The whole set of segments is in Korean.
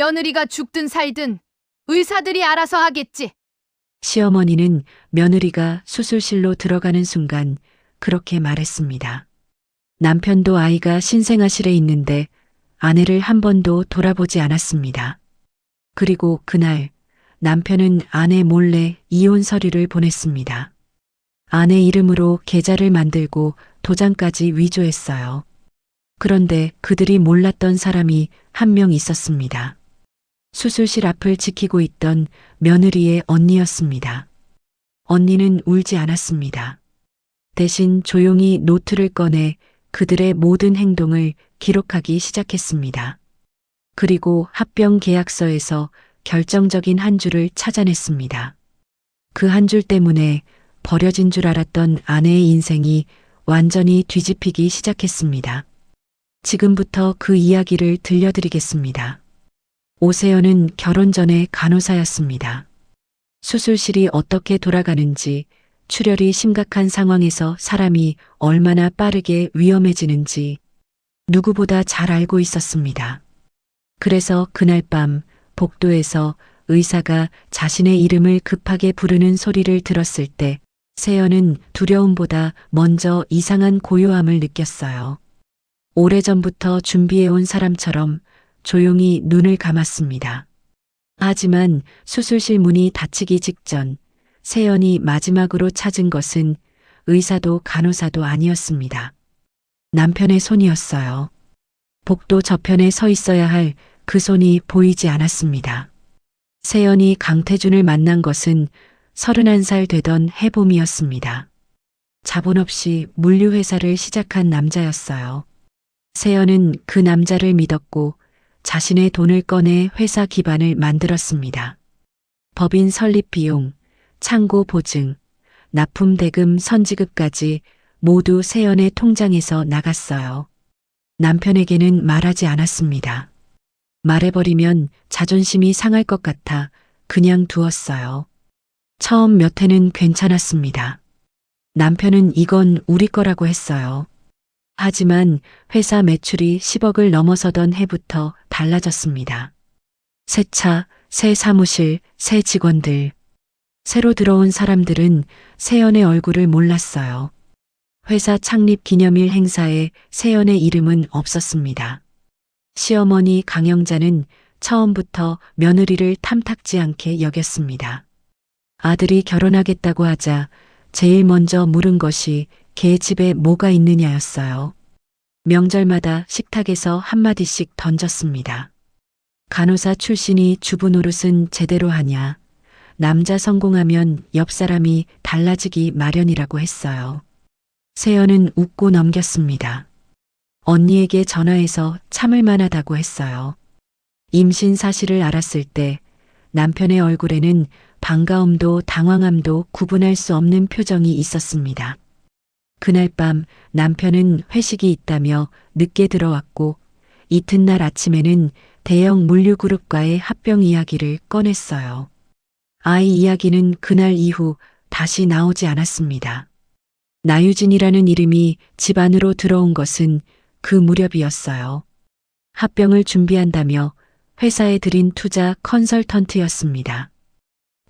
며느리가 죽든 살든 의사들이 알아서 하겠지. 시어머니는 며느리가 수술실로 들어가는 순간 그렇게 말했습니다. 남편도 아이가 신생아실에 있는데 아내를 한 번도 돌아보지 않았습니다. 그리고 그날 남편은 아내 몰래 이혼 서류를 보냈습니다. 아내 이름으로 계좌를 만들고 도장까지 위조했어요. 그런데 그들이 몰랐던 사람이 한 명 있었습니다. 수술실 앞을 지키고 있던 며느리의 언니였습니다. 언니는 울지 않았습니다. 대신 조용히 노트를 꺼내 그들의 모든 행동을 기록하기 시작했습니다. 그리고 합병 계약서에서 결정적인 한 줄을 찾아냈습니다. 그 한 줄 때문에 버려진 줄 알았던 아내의 인생이 완전히 뒤집히기 시작했습니다. 지금부터 그 이야기를 들려드리겠습니다. 오세연은 결혼 전에 간호사였습니다. 수술실이 어떻게 돌아가는지, 출혈이 심각한 상황에서 사람이 얼마나 빠르게 위험해지는지 누구보다 잘 알고 있었습니다. 그래서 그날 밤 복도에서 의사가 자신의 이름을 급하게 부르는 소리를 들었을 때 세연은 두려움보다 먼저 이상한 고요함을 느꼈어요. 오래전부터 준비해온 사람처럼 조용히 눈을 감았습니다. 하지만 수술실 문이 닫히기 직전 세연이 마지막으로 찾은 것은 의사도 간호사도 아니었습니다. 남편의 손이었어요. 복도 저편에 서 있어야 할 그 손이 보이지 않았습니다. 세연이 강태준을 만난 것은 31살 되던 해봄이었습니다. 자본 없이 물류회사를 시작한 남자였어요. 세연은 그 남자를 믿었고 자신의 돈을 꺼내 회사 기반을 만들었습니다. 법인 설립 비용, 창고 보증, 납품 대금 선지급까지 모두 세연의 통장에서 나갔어요. 남편에게는 말하지 않았습니다. 말해버리면 자존심이 상할 것 같아 그냥 두었어요. 처음 몇 해는 괜찮았습니다. 남편은 이건 우리 거라고 했어요. 하지만 회사 매출이 10억을 넘어서던 해부터 달라졌습니다. 새 차, 새 사무실, 새 직원들. 새로 들어온 사람들은 세연의 얼굴을 몰랐어요. 회사 창립 기념일 행사에 세연의 이름은 없었습니다. 시어머니 강영자는 처음부터 며느리를 탐탁지 않게 여겼습니다. 아들이 결혼하겠다고 하자 제일 먼저 물은 것이 걔 집에 뭐가 있느냐였어요. 명절마다 식탁에서 한마디씩 던졌습니다. 간호사 출신이 주부 노릇은 제대로 하냐. 남자 성공하면 옆 사람이 달라지기 마련이라고 했어요. 세연은 웃고 넘겼습니다. 언니에게 전화해서 참을 만하다고 했어요. 임신 사실을 알았을 때 남편의 얼굴에는 반가움도 당황함도 구분할 수 없는 표정이 있었습니다. 그날 밤 남편은 회식이 있다며 늦게 들어왔고 이튿날 아침에는 대형 물류그룹과의 합병 이야기를 꺼냈어요. 아이 이야기는 그날 이후 다시 나오지 않았습니다. 나유진이라는 이름이 집 안으로 들어온 것은 그 무렵이었어요. 합병을 준비한다며 회사에 들인 투자 컨설턴트였습니다.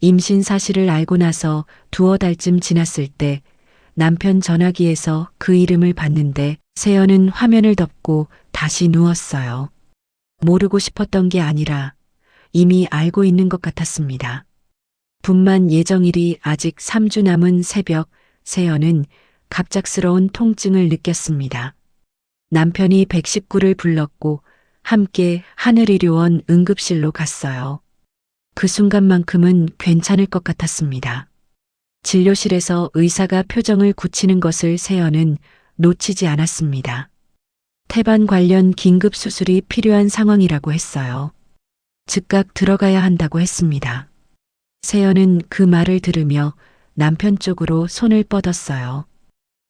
임신 사실을 알고 나서 두어 달쯤 지났을 때 남편 전화기에서 그 이름을 봤는데 세연은 화면을 덮고 다시 누웠어요. 모르고 싶었던 게 아니라 이미 알고 있는 것 같았습니다. 분만 예정일이 아직 3주 남은 새벽 세연은 갑작스러운 통증을 느꼈습니다. 남편이 119를 불렀고 함께 하늘의료원 응급실로 갔어요. 그 순간만큼은 괜찮을 것 같았습니다. 진료실에서 의사가 표정을 굳히는 것을 세연은 놓치지 않았습니다. 태반 관련 긴급 수술이 필요한 상황이라고 했어요. 즉각 들어가야 한다고 했습니다. 세연은 그 말을 들으며 남편 쪽으로 손을 뻗었어요.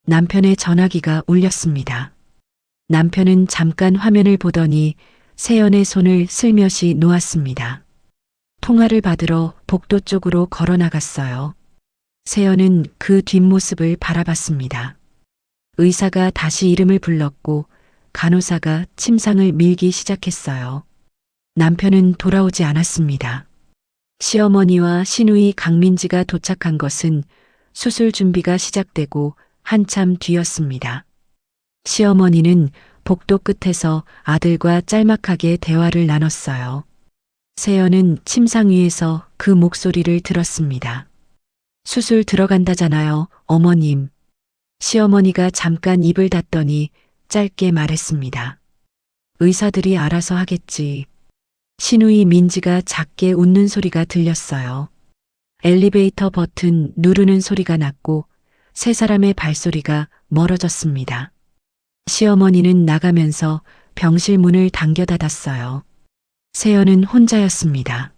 남편의 전화기가 울렸습니다. 남편은 잠깐 화면을 보더니 세연의 손을 슬며시 놓았습니다. 통화를 받으러 복도 쪽으로 걸어 나갔어요. 세연은 그 뒷모습을 바라봤습니다. 의사가 다시 이름을 불렀고 간호사가 침상을 밀기 시작했어요. 남편은 돌아오지 않았습니다. 시어머니와 시누이 강민지가 도착한 것은 수술 준비가 시작되고 한참 뒤였습니다. 시어머니는 복도 끝에서 아들과 짤막하게 대화를 나눴어요. 세연은 침상 위에서 그 목소리를 들었습니다. 수술 들어간다잖아요, 어머님. 시어머니가 잠깐 입을 닫더니 짧게 말했습니다. 의사들이 알아서 하겠지. 시누이 민지가 작게 웃는 소리가 들렸어요. 엘리베이터 버튼 누르는 소리가 났고 세 사람의 발소리가 멀어졌습니다. 시어머니는 나가면서 병실 문을 당겨 닫았어요. 세연은 혼자였습니다.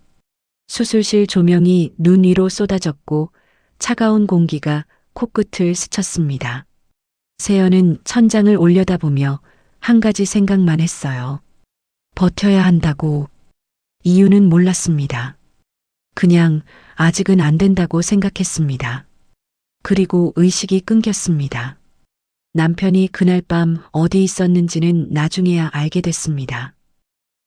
수술실 조명이 눈 위로 쏟아졌고 차가운 공기가 코끝을 스쳤습니다. 세연은 천장을 올려다보며 한 가지 생각만 했어요. 버텨야 한다고. 이유는 몰랐습니다. 그냥 아직은 안 된다고 생각했습니다. 그리고 의식이 끊겼습니다. 남편이 그날 밤 어디 있었는지는 나중에야 알게 됐습니다.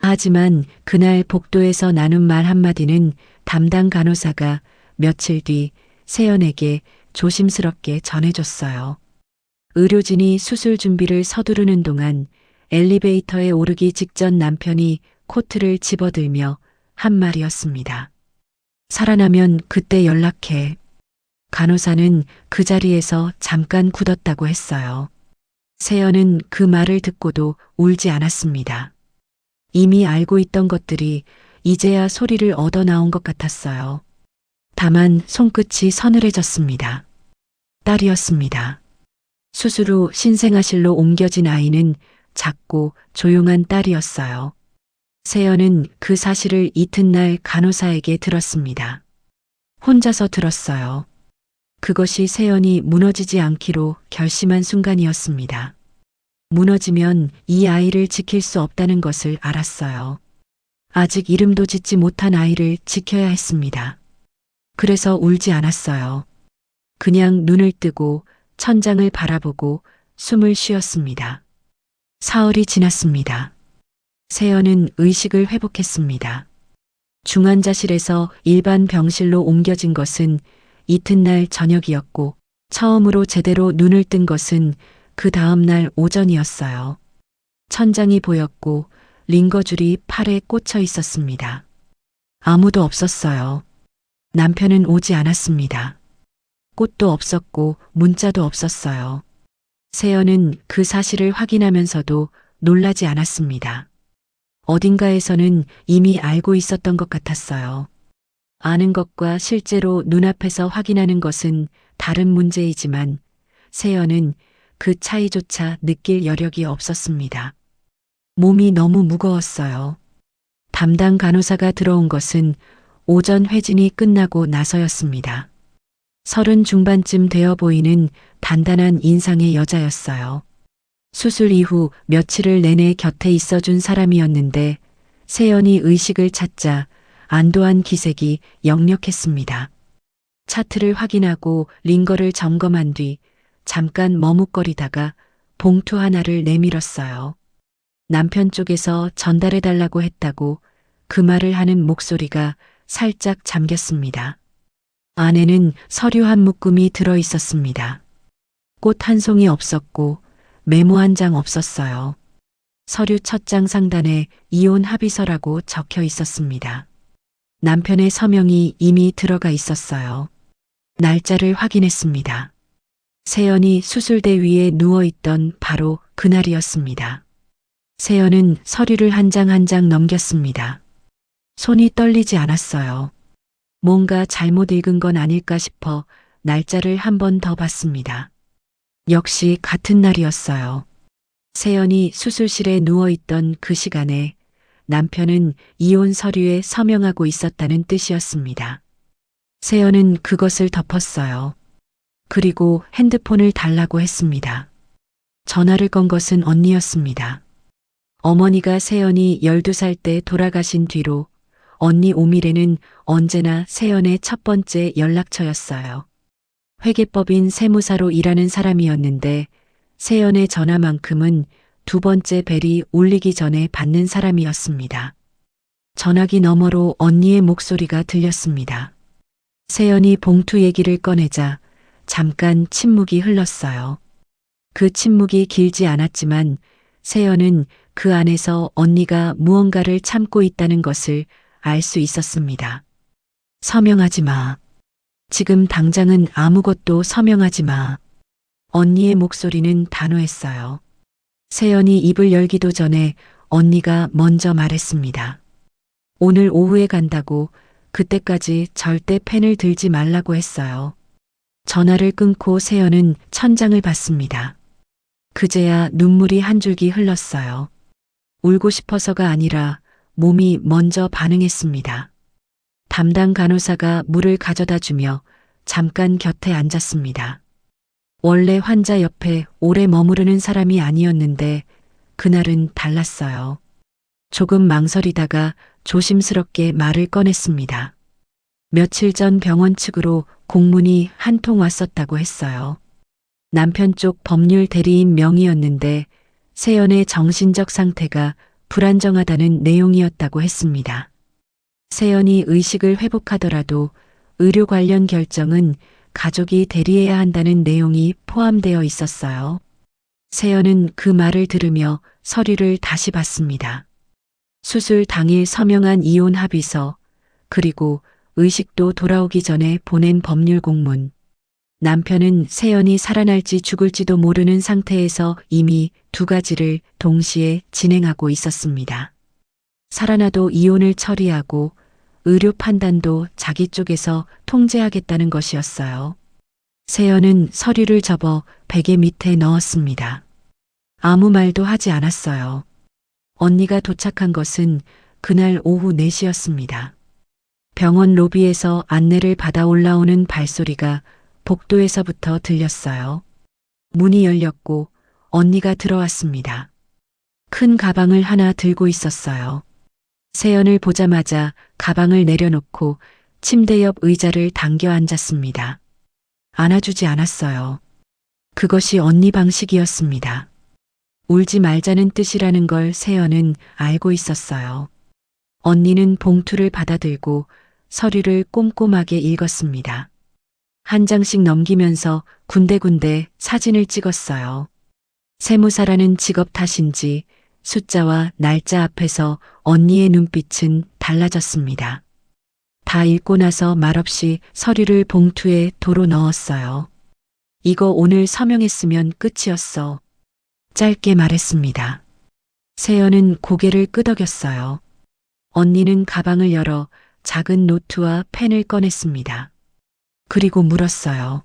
하지만 그날 복도에서 나눈 말 한마디는 담당 간호사가 며칠 뒤 세연에게 조심스럽게 전해줬어요. 의료진이 수술 준비를 서두르는 동안 엘리베이터에 오르기 직전 남편이 코트를 집어들며 한 말이었습니다. 살아나면 그때 연락해. 간호사는 그 자리에서 잠깐 굳었다고 했어요. 세연은 그 말을 듣고도 울지 않았습니다. 이미 알고 있던 것들이 이제야 소리를 얻어 나온 것 같았어요. 다만 손끝이 서늘해졌습니다. 딸이었습니다. 수술 후 신생아실로 옮겨진 아이는 작고 조용한 딸이었어요. 세연은 그 사실을 이튿날 간호사에게 들었습니다. 혼자서 들었어요. 그것이 세연이 무너지지 않기로 결심한 순간이었습니다. 무너지면 이 아이를 지킬 수 없다는 것을 알았어요. 아직 이름도 짓지 못한 아이를 지켜야 했습니다. 그래서 울지 않았어요. 그냥 눈을 뜨고 천장을 바라보고 숨을 쉬었습니다. 사흘이 지났습니다. 세연은 의식을 회복했습니다. 중환자실에서 일반 병실로 옮겨진 것은 이튿날 저녁이었고 처음으로 제대로 눈을 뜬 것은 그 다음날 오전이었어요. 천장이 보였고 링거줄이 팔에 꽂혀 있었습니다. 아무도 없었어요. 남편은 오지 않았습니다. 꽃도 없었고 문자도 없었어요. 세연은 그 사실을 확인하면서도 놀라지 않았습니다. 어딘가에서는 이미 알고 있었던 것 같았어요. 아는 것과 실제로 눈앞에서 확인하는 것은 다른 문제이지만 세연은 그 차이조차 느낄 여력이 없었습니다. 몸이 너무 무거웠어요. 담당 간호사가 들어온 것은 오전 회진이 끝나고 나서였습니다. 30 중반쯤 되어 보이는 단단한 인상의 여자였어요. 수술 이후 며칠을 내내 곁에 있어준 사람이었는데 세연이 의식을 찾자 안도한 기색이 역력했습니다. 차트를 확인하고 링거를 점검한 뒤 잠깐 머뭇거리다가 봉투 하나를 내밀었어요. 남편 쪽에서 전달해달라고 했다고 그 말을 하는 목소리가 살짝 잠겼습니다. 안에는 서류 한 묶음이 들어 있었습니다. 꽃 한 송이 없었고 메모 한 장 없었어요. 서류 첫 장 상단에 이혼 합의서라고 적혀 있었습니다. 남편의 서명이 이미 들어가 있었어요. 날짜를 확인했습니다. 세연이 수술대 위에 누워있던 바로 그날이었습니다. 세연은 서류를 한 장 한 장 넘겼습니다. 손이 떨리지 않았어요. 뭔가 잘못 읽은 건 아닐까 싶어 날짜를 한 번 더 봤습니다. 역시 같은 날이었어요. 세연이 수술실에 누워있던 그 시간에 남편은 이혼 서류에 서명하고 있었다는 뜻이었습니다. 세연은 그것을 덮었어요. 그리고 핸드폰을 달라고 했습니다. 전화를 건 것은 언니였습니다. 어머니가 세연이 12살 때 돌아가신 뒤로 언니 오미래는 언제나 세연의 첫 번째 연락처였어요. 회계법인 세무사로 일하는 사람이었는데 세연의 전화만큼은 두 번째 벨이 울리기 전에 받는 사람이었습니다. 전화기 너머로 언니의 목소리가 들렸습니다. 세연이 봉투 얘기를 꺼내자 잠깐 침묵이 흘렀어요. 그 침묵이 길지 않았지만 세연은 그 안에서 언니가 무언가를 참고 있다는 것을 알 수 있었습니다. 서명하지 마. 지금 당장은 아무것도 서명하지 마. 언니의 목소리는 단호했어요. 세연이 입을 열기도 전에 언니가 먼저 말했습니다. 오늘 오후에 간다고 그때까지 절대 펜을 들지 말라고 했어요. 전화를 끊고 세연은 천장을 봤습니다. 그제야 눈물이 한 줄기 흘렀어요. 울고 싶어서가 아니라 몸이 먼저 반응했습니다. 담당 간호사가 물을 가져다 주며 잠깐 곁에 앉았습니다. 원래 환자 옆에 오래 머무르는 사람이 아니었는데 그날은 달랐어요. 조금 망설이다가 조심스럽게 말을 꺼냈습니다. 며칠 전 병원 측으로 공문이 한 통 왔었다고 했어요. 남편 쪽 법률 대리인 명의였는데 세연의 정신적 상태가 불안정하다는 내용이었다고 했습니다. 세연이 의식을 회복하더라도 의료 관련 결정은 가족이 대리해야 한다는 내용이 포함되어 있었어요. 세연은 그 말을 들으며 서류를 다시 봤습니다. 수술 당일 서명한 이혼 합의서, 그리고 의식도 돌아오기 전에 보낸 법률 공문. 남편은 세연이 살아날지 죽을지도 모르는 상태에서 이미 두 가지를 동시에 진행하고 있었습니다. 살아나도 이혼을 처리하고 의료 판단도 자기 쪽에서 통제하겠다는 것이었어요. 세연은 서류를 접어 베개 밑에 넣었습니다. 아무 말도 하지 않았어요. 언니가 도착한 것은 그날 오후 4시였습니다. 병원 로비에서 안내를 받아 올라오는 발소리가 복도에서부터 들렸어요. 문이 열렸고 언니가 들어왔습니다. 큰 가방을 하나 들고 있었어요. 세연을 보자마자 가방을 내려놓고 침대 옆 의자를 당겨 앉았습니다. 안아주지 않았어요. 그것이 언니 방식이었습니다. 울지 말자는 뜻이라는 걸 세연은 알고 있었어요. 언니는 봉투를 받아들고 서류를 꼼꼼하게 읽었습니다. 한 장씩 넘기면서 군데군데 사진을 찍었어요. 세무사라는 직업 탓인지 숫자와 날짜 앞에서 언니의 눈빛은 달라졌습니다. 다 읽고 나서 말없이 서류를 봉투에 도로 넣었어요. 이거 오늘 서명했으면 끝이었어. 짧게 말했습니다. 세연은 고개를 끄덕였어요. 언니는 가방을 열어 작은 노트와 펜을 꺼냈습니다. 그리고 물었어요.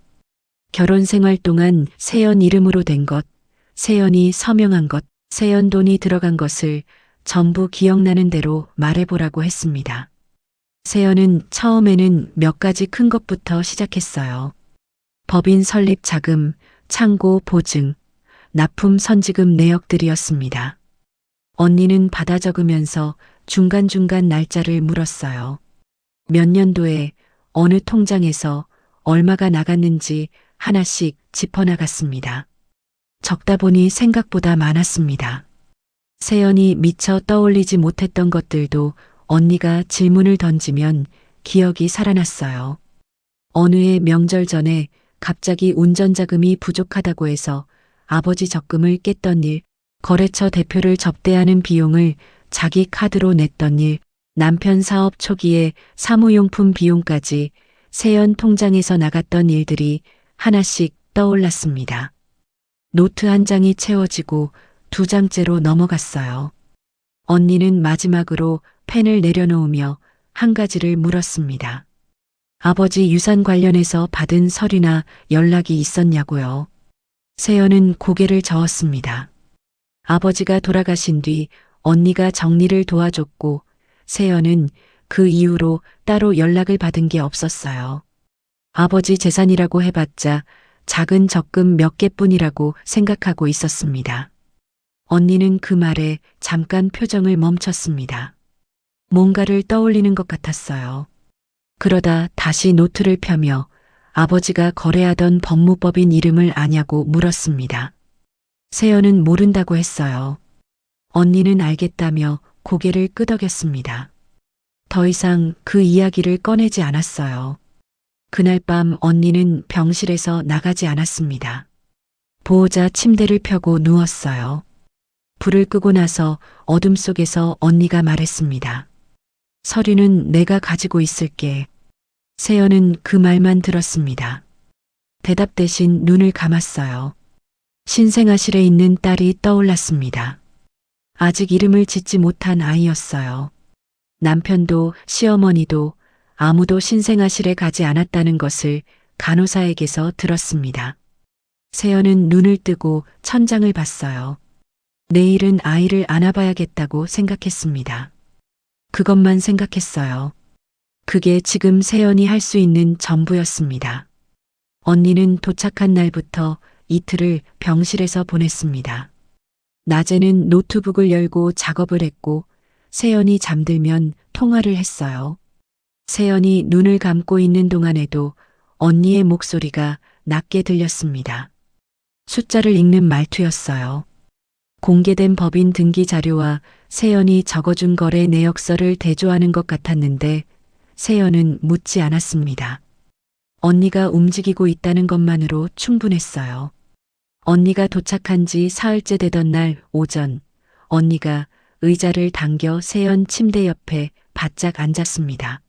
결혼 생활 동안 세연 이름으로 된 것, 세연이 서명한 것, 세연 돈이 들어간 것을 전부 기억나는 대로 말해보라고 했습니다. 세연은 처음에는 몇 가지 큰 것부터 시작했어요. 법인 설립 자금, 창고 보증, 납품 선지금 내역들이었습니다. 언니는 받아 적으면서 중간중간 날짜를 물었어요. 몇 년도에 어느 통장에서 얼마가 나갔는지 하나씩 짚어나갔습니다. 적다 보니 생각보다 많았습니다. 세연이 미처 떠올리지 못했던 것들도 언니가 질문을 던지면 기억이 살아났어요. 어느 해 명절 전에 갑자기 운전자금이 부족하다고 해서 아버지 적금을 깼던 일, 거래처 대표를 접대하는 비용을 자기 카드로 냈던 일, 남편 사업 초기에 사무용품 비용까지 세연 통장에서 나갔던 일들이 하나씩 떠올랐습니다. 노트 한 장이 채워지고 2장째로 넘어갔어요. 언니는 마지막으로 펜을 내려놓으며 한 가지를 물었습니다. 아버지 유산 관련해서 받은 서류나 연락이 있었냐고요. 세연은 고개를 저었습니다. 아버지가 돌아가신 뒤 언니가 정리를 도와줬고 세연은 그 이후로 따로 연락을 받은 게 없었어요. 아버지 재산이라고 해봤자 작은 적금 몇 개뿐이라고 생각하고 있었습니다. 언니는 그 말에 잠깐 표정을 멈췄습니다. 뭔가를 떠올리는 것 같았어요. 그러다 다시 노트를 펴며 아버지가 거래하던 법무법인 이름을 아냐고 물었습니다. 세연은 모른다고 했어요. 언니는 알겠다며 고개를 끄덕였습니다. 더 이상 그 이야기를 꺼내지 않았어요. 그날 밤 언니는 병실에서 나가지 않았습니다. 보호자 침대를 펴고 누웠어요. 불을 끄고 나서 어둠 속에서 언니가 말했습니다. 서류는 내가 가지고 있을게. 세연은 그 말만 들었습니다. 대답 대신 눈을 감았어요. 신생아실에 있는 딸이 떠올랐습니다. 아직 이름을 짓지 못한 아이였어요. 남편도 시어머니도 아무도 신생아실에 가지 않았다는 것을 간호사에게서 들었습니다. 세연은 눈을 뜨고 천장을 봤어요. 내일은 아이를 안아봐야겠다고 생각했습니다. 그것만 생각했어요. 그게 지금 세연이 할 수 있는 전부였습니다. 언니는 도착한 날부터 이틀을 병실에서 보냈습니다. 낮에는 노트북을 열고 작업을 했고 세연이 잠들면 통화를 했어요. 세연이 눈을 감고 있는 동안에도 언니의 목소리가 낮게 들렸습니다. 숫자를 읽는 말투였어요. 공개된 법인 등기 자료와 세연이 적어준 거래 내역서를 대조하는 것 같았는데 세연은 묻지 않았습니다. 언니가 움직이고 있다는 것만으로 충분했어요. 언니가 도착한 지 사흘째 되던 날 오전, 언니가 의자를 당겨 세연 침대 옆에 바짝 앉았습니다.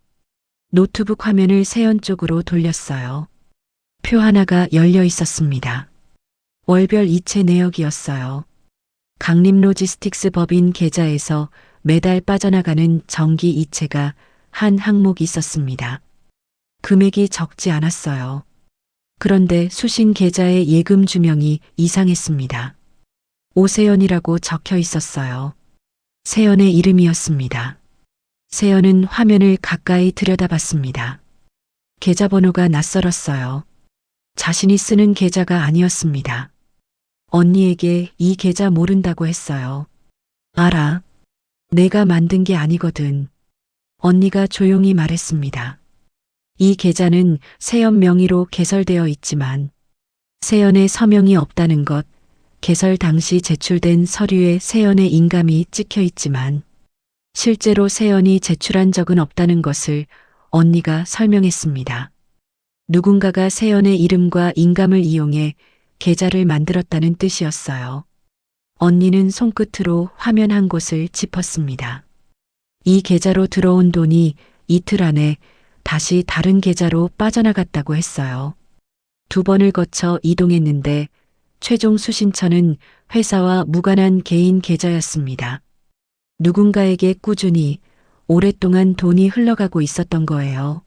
노트북 화면을 세연 쪽으로 돌렸어요. 표 하나가 열려 있었습니다. 월별 이체 내역이었어요. 강림로지스틱스 법인 계좌에서 매달 빠져나가는 정기 이체가 한 항목 있었습니다. 금액이 적지 않았어요. 그런데 수신 계좌의 예금 주명이 이상했습니다. 오세연이라고 적혀 있었어요. 세연의 이름이었습니다. 세연은 화면을 가까이 들여다봤습니다. 계좌번호가 낯설었어요. 자신이 쓰는 계좌가 아니었습니다. 언니에게 이 계좌 모른다고 했어요. 알아. 내가 만든 게 아니거든. 언니가 조용히 말했습니다. 이 계좌는 세연 명의로 개설되어 있지만 세연의 서명이 없다는 것, 개설 당시 제출된 서류에 세연의 인감이 찍혀 있지만 실제로 세연이 제출한 적은 없다는 것을 언니가 설명했습니다. 누군가가 세연의 이름과 인감을 이용해 계좌를 만들었다는 뜻이었어요. 언니는 손끝으로 화면 한 곳을 짚었습니다. 이 계좌로 들어온 돈이 이틀 안에 다시 다른 계좌로 빠져나갔다고 했어요. 2번을 거쳐 이동했는데 최종 수신처는 회사와 무관한 개인 계좌였습니다. 누군가에게 꾸준히 오랫동안 돈이 흘러가고 있었던 거예요.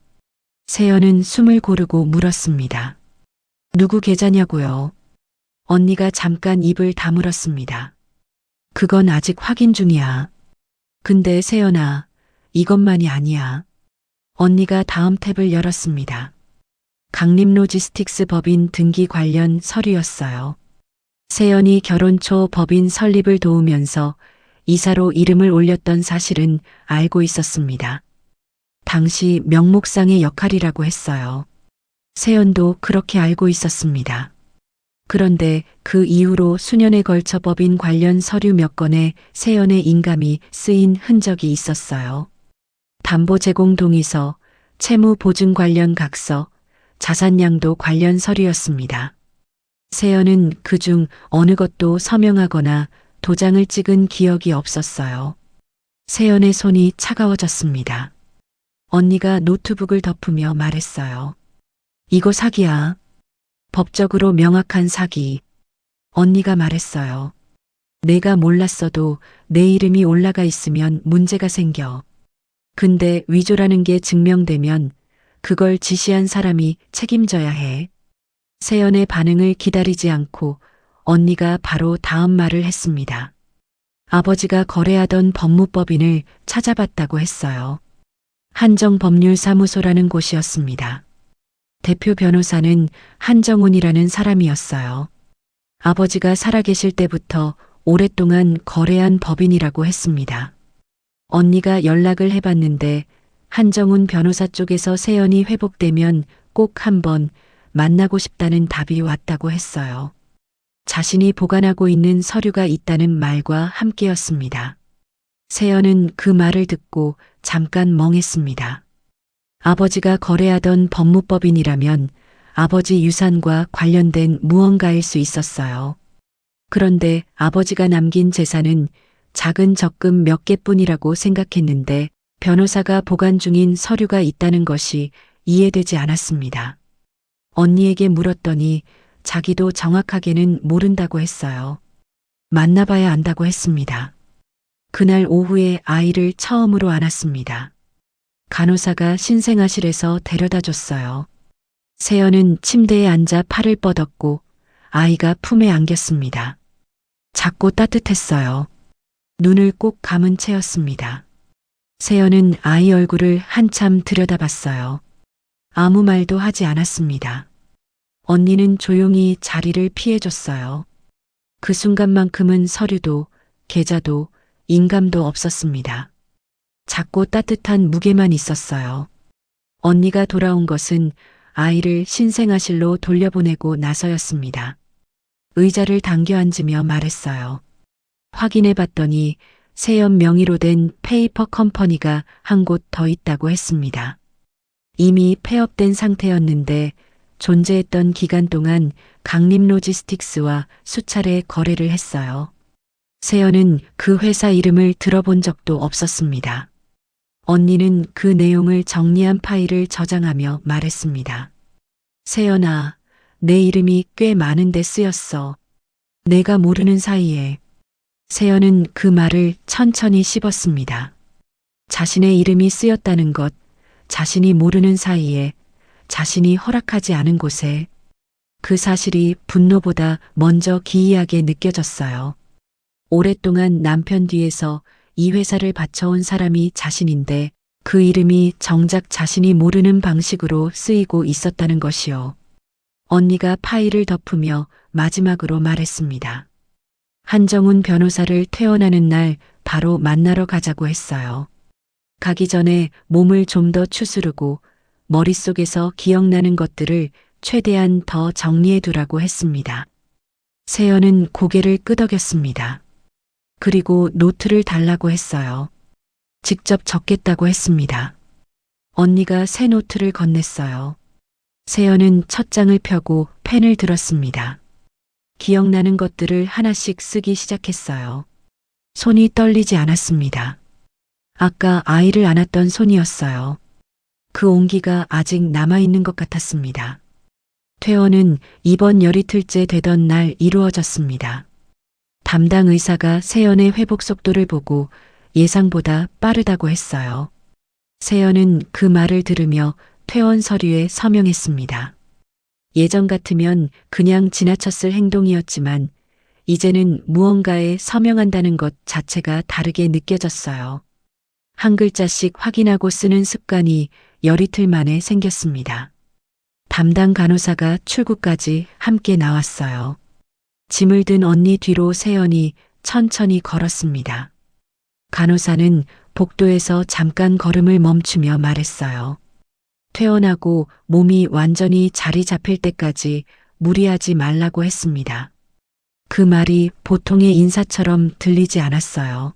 세연은 숨을 고르고 물었습니다. 누구 계좌냐고요? 언니가 잠깐 입을 다물었습니다. 그건 아직 확인 중이야. 근데 세연아, 이것만이 아니야. 언니가 다음 탭을 열었습니다. 강림로지스틱스 법인 등기 관련 서류였어요. 세연이 결혼 초 법인 설립을 도우면서 이사로 이름을 올렸던 사실은 알고 있었습니다. 당시 명목상의 역할이라고 했어요. 세연도 그렇게 알고 있었습니다. 그런데 그 이후로 수년에 걸쳐 법인 관련 서류 몇 건에 세연의 인감이 쓰인 흔적이 있었어요. 담보 제공 동의서, 채무 보증 관련 각서, 자산양도 관련 서류였습니다. 세연은 그중 어느 것도 서명하거나 도장을 찍은 기억이 없었어요. 세연의 손이 차가워졌습니다. 언니가 노트북을 덮으며 말했어요. 이거 사기야. 법적으로 명확한 사기. 언니가 말했어요. 내가 몰랐어도 내 이름이 올라가 있으면 문제가 생겨. 근데 위조라는 게 증명되면 그걸 지시한 사람이 책임져야 해. 세연의 반응을 기다리지 않고 언니가 바로 다음 말을 했습니다. 아버지가 거래하던 법무법인을 찾아봤다고 했어요. 한정법률사무소라는 곳이었습니다. 대표 변호사는 한정훈이라는 사람이었어요. 아버지가 살아계실 때부터 오랫동안 거래한 법인이라고 했습니다. 언니가 연락을 해봤는데 한정훈 변호사 쪽에서 세연이 회복되면 꼭 한번 만나고 싶다는 답이 왔다고 했어요. 자신이 보관하고 있는 서류가 있다는 말과 함께였습니다. 세연은 그 말을 듣고 잠깐 멍했습니다. 아버지가 거래하던 법무법인이라면 아버지 유산과 관련된 무언가일 수 있었어요. 그런데 아버지가 남긴 재산은 작은 적금 몇 개뿐이라고 생각했는데 변호사가 보관 중인 서류가 있다는 것이 이해되지 않았습니다. 언니에게 물었더니 자기도 정확하게는 모른다고 했어요. 만나봐야 안다고 했습니다. 그날 오후에 아이를 처음으로 안았습니다. 간호사가 신생아실에서 데려다 줬어요. 세연은 침대에 앉아 팔을 뻗었고 아이가 품에 안겼습니다. 작고 따뜻했어요. 눈을 꼭 감은 채였습니다. 세연은 아이 얼굴을 한참 들여다봤어요. 아무 말도 하지 않았습니다. 언니는 조용히 자리를 피해줬어요. 그 순간만큼은 서류도 계좌도 인감도 없었습니다. 작고 따뜻한 무게만 있었어요. 언니가 돌아온 것은 아이를 신생아실로 돌려보내고 나서였습니다. 의자를 당겨 앉으며 말했어요. 확인해 봤더니 세연 명의로 된 페이퍼 컴퍼니가 한 곳 더 있다고 했습니다. 이미 폐업된 상태였는데 존재했던 기간 동안 강림로지스틱스와 수차례 거래를 했어요. 세연은 그 회사 이름을 들어본 적도 없었습니다. 언니는 그 내용을 정리한 파일을 저장하며 말했습니다. 세연아, 내 이름이 꽤 많은데 쓰였어. 내가 모르는 사이에. 세연은 그 말을 천천히 씹었습니다. 자신의 이름이 쓰였다는 것, 자신이 모르는 사이에, 자신이 허락하지 않은 곳에. 그 사실이 분노보다 먼저 기이하게 느껴졌어요. 오랫동안 남편 뒤에서 이 회사를 바쳐온 사람이 자신인데 그 이름이 정작 자신이 모르는 방식으로 쓰이고 있었다는 것이요. 언니가 파일을 덮으며 마지막으로 말했습니다. 한정훈 변호사를 퇴원하는 날 바로 만나러 가자고 했어요. 가기 전에 몸을 좀 더 추스르고 머릿속에서 기억나는 것들을 최대한 더 정리해 두라고 했습니다. 세연은 고개를 끄덕였습니다. 그리고 노트를 달라고 했어요. 직접 적겠다고 했습니다. 언니가 새 노트를 건넸어요. 세연은 첫 장을 펴고 펜을 들었습니다. 기억나는 것들을 하나씩 쓰기 시작했어요. 손이 떨리지 않았습니다. 아까 아이를 안았던 손이었어요. 그 온기가 아직 남아있는 것 같았습니다. 퇴원은 이번 열이틀째 되던 날 이루어졌습니다. 담당 의사가 세연의 회복 속도를 보고 예상보다 빠르다고 했어요. 세연은 그 말을 들으며 퇴원 서류에 서명했습니다. 예전 같으면 그냥 지나쳤을 행동이었지만 이제는 무언가에 서명한다는 것 자체가 다르게 느껴졌어요. 한 글자씩 확인하고 쓰는 습관이 열이틀 만에 생겼습니다. 담당 간호사가 출구까지 함께 나왔어요. 짐을 든 언니 뒤로 세연이 천천히 걸었습니다. 간호사는 복도에서 잠깐 걸음을 멈추며 말했어요. 퇴원하고 몸이 완전히 자리 잡힐 때까지 무리하지 말라고 했습니다. 그 말이 보통의 인사처럼 들리지 않았어요.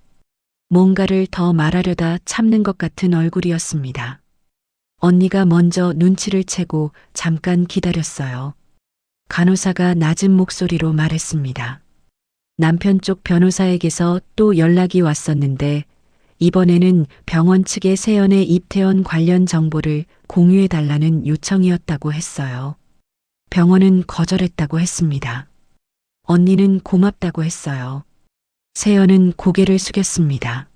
뭔가를 더 말하려다 참는 것 같은 얼굴이었습니다. 언니가 먼저 눈치를 채고 잠깐 기다렸어요. 간호사가 낮은 목소리로 말했습니다. 남편 쪽 변호사에게서 또 연락이 왔었는데 이번에는 병원 측의 세연의 입퇴원 관련 정보를 공유해달라는 요청이었다고 했어요. 병원은 거절했다고 했습니다. 언니는 고맙다고 했어요. 세연은 고개를 숙였습니다.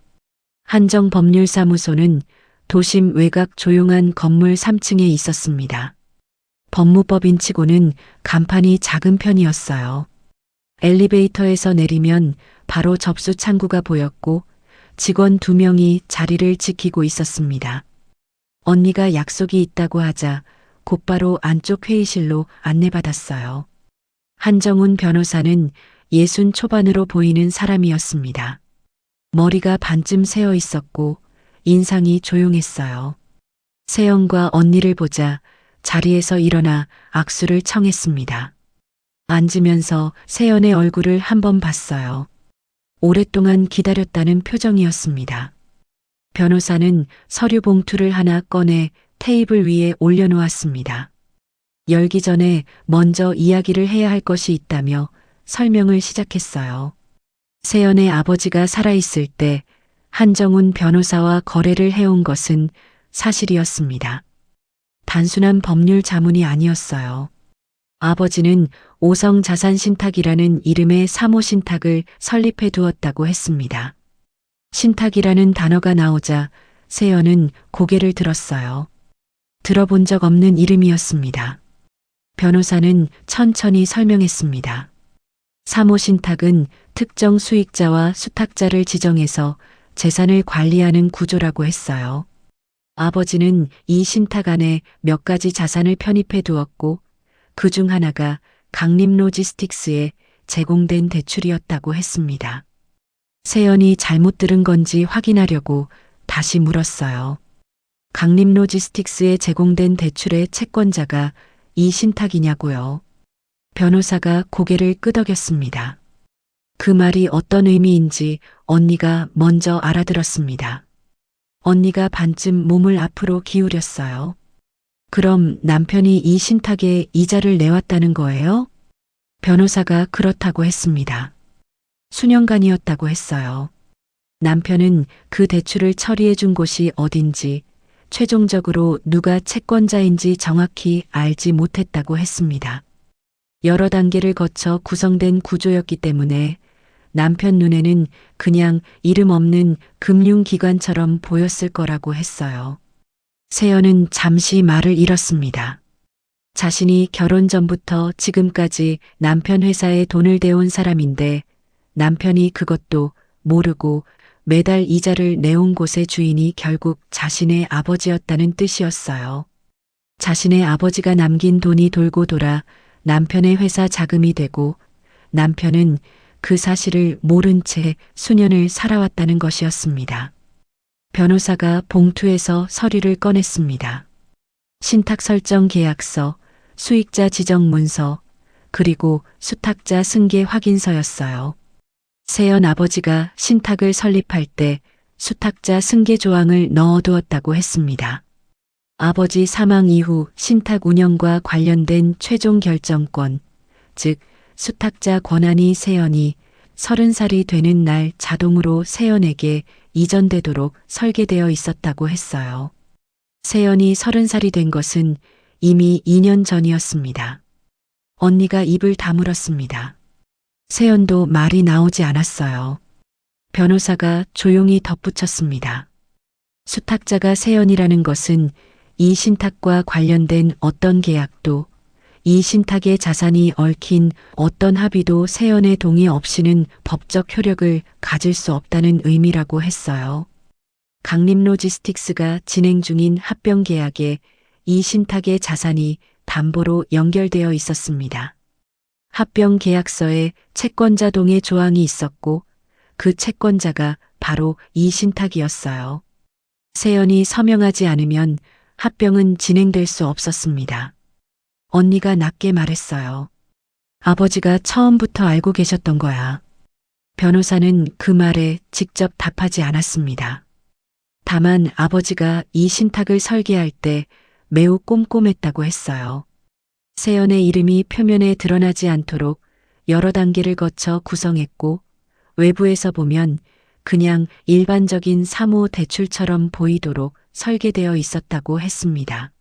한정법률사무소는 도심 외곽 조용한 건물 3층에 있었습니다. 법무법인 치고는 간판이 작은 편이었어요. 엘리베이터에서 내리면 바로 접수 창구가 보였고 직원 2명이 자리를 지키고 있었습니다. 언니가 약속이 있다고 하자 곧바로 안쪽 회의실로 안내받았어요. 한정훈 변호사는 60 초반으로 보이는 사람이었습니다. 머리가 반쯤 새어 있었고 인상이 조용했어요. 세연과 언니를 보자 자리에서 일어나 악수를 청했습니다. 앉으면서 세연의 얼굴을 한번 봤어요. 오랫동안 기다렸다는 표정이었습니다. 변호사는 서류 봉투를 하나 꺼내 테이블 위에 올려놓았습니다. 열기 전에 먼저 이야기를 해야 할 것이 있다며 설명을 시작했어요. 세연의 아버지가 살아있을 때 한정훈 변호사와 거래를 해온 것은 사실이었습니다. 단순한 법률 자문이 아니었어요. 아버지는 오성자산신탁이라는 이름의 사모신탁을 설립해 두었다고 했습니다. 신탁이라는 단어가 나오자 세연은 고개를 들었어요. 들어본 적 없는 이름이었습니다. 변호사는 천천히 설명했습니다. 사모신탁은 특정 수익자와 수탁자를 지정해서 재산을 관리하는 구조라고 했어요. 아버지는 이 신탁 안에 몇 가지 자산을 편입해 두었고 그 중 하나가 강림로지스틱스에 제공된 대출이었다고 했습니다. 세연이 잘못 들은 건지 확인하려고 다시 물었어요. 강림로지스틱스에 제공된 대출의 채권자가 이 신탁이냐고요. 변호사가 고개를 끄덕였습니다. 그 말이 어떤 의미인지 언니가 먼저 알아들었습니다. 언니가 반쯤 몸을 앞으로 기울였어요. 그럼 남편이 이 신탁에 이자를 내왔다는 거예요? 변호사가 그렇다고 했습니다. 수년간이었다고 했어요. 남편은 그 대출을 처리해 준 곳이 어딘지, 최종적으로 누가 채권자인지 정확히 알지 못했다고 했습니다. 여러 단계를 거쳐 구성된 구조였기 때문에 남편 눈에는 그냥 이름 없는 금융기관처럼 보였을 거라고 했어요. 세연은 잠시 말을 잃었습니다. 자신이 결혼 전부터 지금까지 남편 회사에 돈을 대온 사람인데 남편이 그것도 모르고 매달 이자를 내온 곳의 주인이 결국 자신의 아버지였다는 뜻이었어요. 자신의 아버지가 남긴 돈이 돌고 돌아 남편의 회사 자금이 되고 남편은 그 사실을 모른 채 수년을 살아왔다는 것이었습니다. 변호사가 봉투에서 서류를 꺼냈습니다. 신탁 설정 계약서, 수익자 지정 문서, 그리고 수탁자 승계 확인서였어요. 세연 아버지가 신탁을 설립할 때 수탁자 승계 조항을 넣어두었다고 했습니다. 아버지 사망 이후 신탁 운영과 관련된 최종 결정권, 즉 수탁자 권한이 세연이 30살이 되는 날 자동으로 세연에게 이전되도록 설계되어 있었다고 했어요. 세연이 30살이 된 것은 이미 2년 전이었습니다. 언니가 입을 다물었습니다. 세연도 말이 나오지 않았어요. 변호사가 조용히 덧붙였습니다. 수탁자가 세연이라는 것은 이 신탁과 관련된 어떤 계약도 이 신탁의 자산이 얽힌 어떤 합의도 세연의 동의 없이는 법적 효력을 가질 수 없다는 의미라고 했어요. 강림로지스틱스가 진행 중인 합병 계약에 이 신탁의 자산이 담보로 연결되어 있었습니다. 합병 계약서에 채권자 동의 조항이 있었고 그 채권자가 바로 이 신탁이었어요. 세연이 서명하지 않으면 합병은 진행될 수 없었습니다. 언니가 낮게 말했어요. 아버지가 처음부터 알고 계셨던 거야. 변호사는 그 말에 직접 답하지 않았습니다. 다만 아버지가 이 신탁을 설계할 때 매우 꼼꼼했다고 했어요. 세연의 이름이 표면에 드러나지 않도록 여러 단계를 거쳐 구성했고 외부에서 보면 그냥 일반적인 사모 대출처럼 보이도록 설계되어 있었다고 했습니다.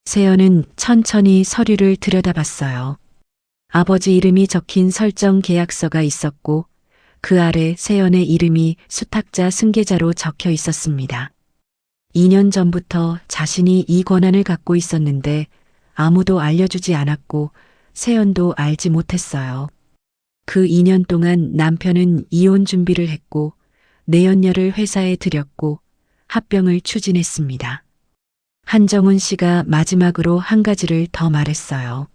세연은 천천히 서류를 들여다봤어요. 아버지 이름이 적힌 설정 계약서가 있었고 그 아래 세연의 이름이 수탁자 승계자로 적혀 있었습니다. 2년 전부터 자신이 이 권한을 갖고 있었는데 아무도 알려주지 않았고 세연도 알지 못했어요. 그 2년 동안 남편은 이혼 준비를 했고 내연녀를 회사에 들였고 합병을 추진했습니다. 한정훈 씨가 마지막으로 한 가지를 더 말했어요.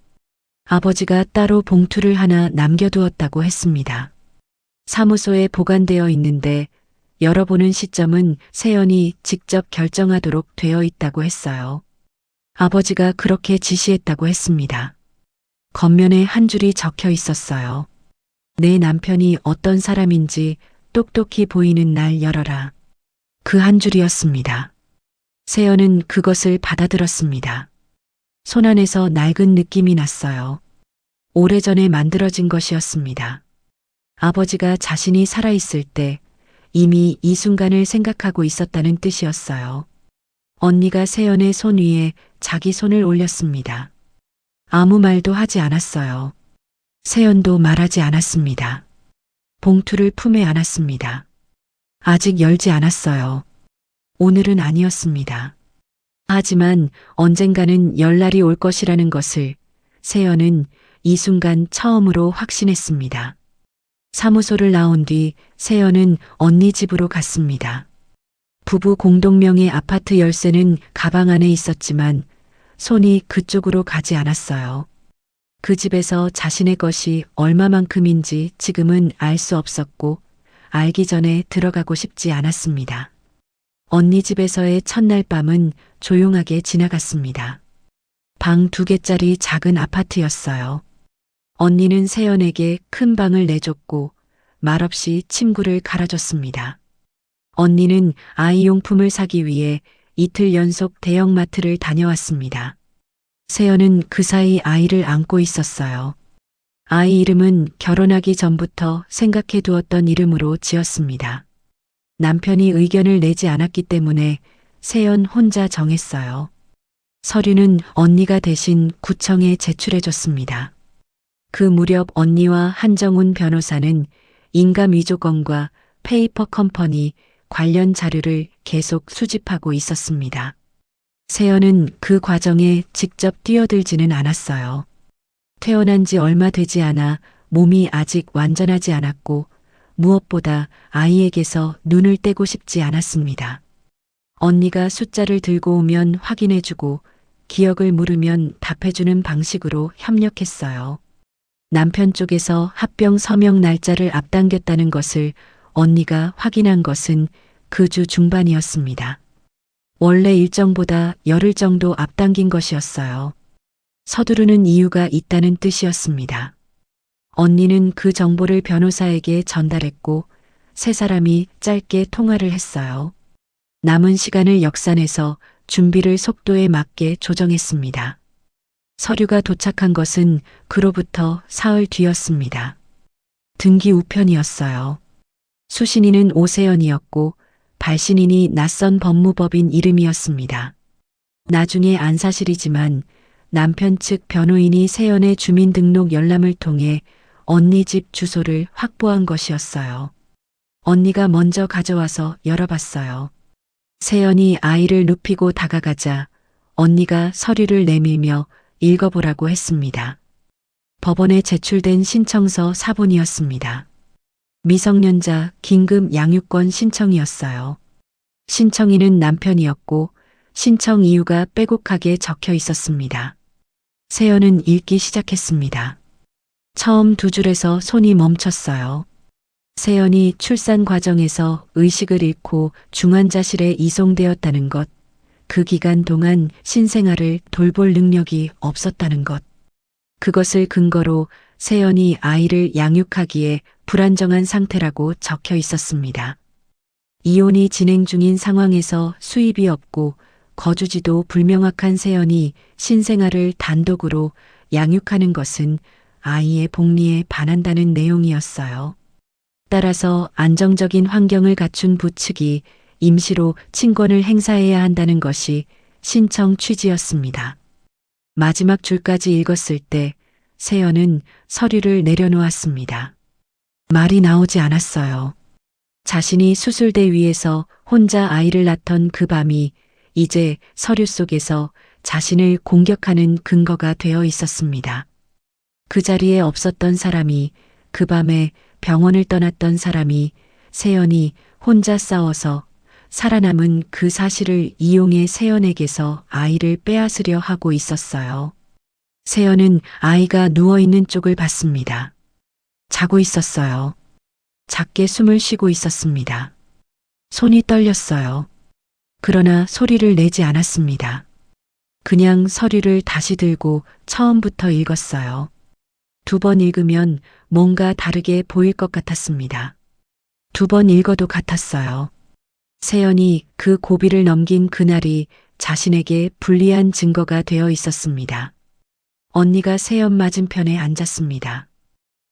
아버지가 따로 봉투를 하나 남겨두었다고 했습니다. 사무소에 보관되어 있는데 열어보는 시점은 세연이 직접 결정하도록 되어 있다고 했어요. 아버지가 그렇게 지시했다고 했습니다. 겉면에 한 줄이 적혀 있었어요. 내 남편이 어떤 사람인지 똑똑히 보이는 날 열어라. 그 한 줄이었습니다. 세연은 그것을 받아들었습니다. 손안에서 낡은 느낌이 났어요. 오래전에 만들어진 것이었습니다. 아버지가 자신이 살아있을 때 이미 이 순간을 생각하고 있었다는 뜻이었어요. 언니가 세연의 손 위에 자기 손을 올렸습니다. 아무 말도 하지 않았어요. 세연도 말하지 않았습니다. 봉투를 품에 안았습니다. 아직 열지 않았어요. 오늘은 아니었습니다. 하지만 언젠가는 열 날이 올 것이라는 것을 세연은 이 순간 처음으로 확신했습니다. 사무소를 나온 뒤 세연은 언니 집으로 갔습니다. 부부 공동명의 아파트 열쇠는 가방 안에 있었지만 손이 그쪽으로 가지 않았어요. 그 집에서 자신의 것이 얼마만큼인지 지금은 알 수 없었고 알기 전에 들어가고 싶지 않았습니다. 언니 집에서의 첫날 밤은 조용하게 지나갔습니다. 방 2개짜리 작은 아파트였어요. 언니는 세연에게 큰 방을 내줬고 말없이 침구를 갈아줬습니다. 언니는 아이 용품을 사기 위해 이틀 연속 대형마트를 다녀왔습니다. 세연은 그 사이 아이를 안고 있었어요. 아이 이름은 결혼하기 전부터 생각해 두었던 이름으로 지었습니다. 남편이 의견을 내지 않았기 때문에 세연 혼자 정했어요. 서류는 언니가 대신 구청에 제출해줬습니다. 그 무렵 언니와 한정훈 변호사는 인감위조건과 페이퍼 컴퍼니 관련 자료를 계속 수집하고 있었습니다. 세연은 그 과정에 직접 뛰어들지는 않았어요. 태어난 지 얼마 되지 않아 몸이 아직 완전하지 않았고 무엇보다 아이에게서 눈을 떼고 싶지 않았습니다. 언니가 숫자를 들고 오면 확인해주고 기억을 물으면 답해주는 방식으로 협력했어요. 남편 쪽에서 합병 서명 날짜를 앞당겼다는 것을 언니가 확인한 것은 그 주 중반이었습니다. 원래 일정보다 열흘 정도 앞당긴 것이었어요. 서두르는 이유가 있다는 뜻이었습니다. 언니는 그 정보를 변호사에게 전달했고 세 사람이 짧게 통화를 했어요. 남은 시간을 역산해서 준비를 속도에 맞게 조정했습니다. 서류가 도착한 것은 그로부터 사흘 뒤였습니다. 등기 우편이었어요. 수신인은 오세연이었고 발신인이 낯선 법무법인 이름이었습니다. 나중에 안 사실이지만 남편 측 변호인이 세연의 주민등록 열람을 통해 언니 집 주소를 확보한 것이었어요. 언니가 먼저 가져와서 열어봤어요. 세연이 아이를 눕히고 다가가자 언니가 서류를 내밀며 읽어보라고 했습니다. 법원에 제출된 신청서 사본이었습니다. 미성년자 긴급 양육권 신청이었어요. 신청인은 남편이었고 신청 이유가 빼곡하게 적혀 있었습니다. 세연은 읽기 시작했습니다. 처음 2줄에서 손이 멈췄어요. 세연이 출산 과정에서 의식을 잃고 중환자실에 이송되었다는 것, 그 기간 동안 신생아를 돌볼 능력이 없었다는 것, 그것을 근거로 세연이 아이를 양육하기에 불안정한 상태라고 적혀 있었습니다. 이혼이 진행 중인 상황에서 수입이 없고 거주지도 불명확한 세연이 신생아를 단독으로 양육하는 것은 아이의 복리에 반한다는 내용이었어요. 따라서 안정적인 환경을 갖춘 부측이 임시로 친권을 행사해야 한다는 것이 신청 취지였습니다. 마지막 줄까지 읽었을 때 세연은 서류를 내려놓았습니다. 말이 나오지 않았어요. 자신이 수술대 위에서 혼자 아이를 낳던 그 밤이 이제 서류 속에서 자신을 공격하는 근거가 되어 있었습니다. 그 자리에 없었던 사람이, 그 밤에 병원을 떠났던 사람이 세연이 혼자 싸워서 살아남은 그 사실을 이용해 세연에게서 아이를 빼앗으려 하고 있었어요. 세연은 아이가 누워있는 쪽을 봤습니다. 자고 있었어요. 작게 숨을 쉬고 있었습니다. 손이 떨렸어요. 그러나 소리를 내지 않았습니다. 그냥 서류를 다시 들고 처음부터 읽었어요. 2번 읽으면 뭔가 다르게 보일 것 같았습니다. 2번 읽어도 같았어요. 세연이 그 고비를 넘긴 그날이 자신에게 불리한 증거가 되어 있었습니다. 언니가 세연 맞은편에 앉았습니다.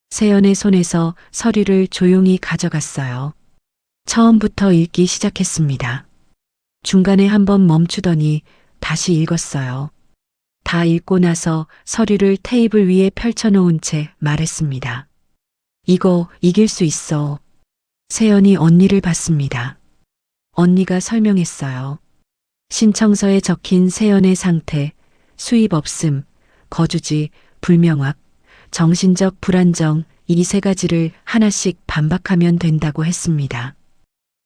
세연의 손에서 서류를 조용히 가져갔어요. 처음부터 읽기 시작했습니다. 중간에 한번 멈추더니 다시 읽었어요. 다 읽고 나서 서류를 테이블 위에 펼쳐놓은 채 말했습니다. 이거 이길 수 있어. 세연이 언니를 봤습니다. 언니가 설명했어요. 신청서에 적힌 세연의 상태, 수입 없음, 거주지, 불명확, 정신적 불안정 이 세 가지를 하나씩 반박하면 된다고 했습니다.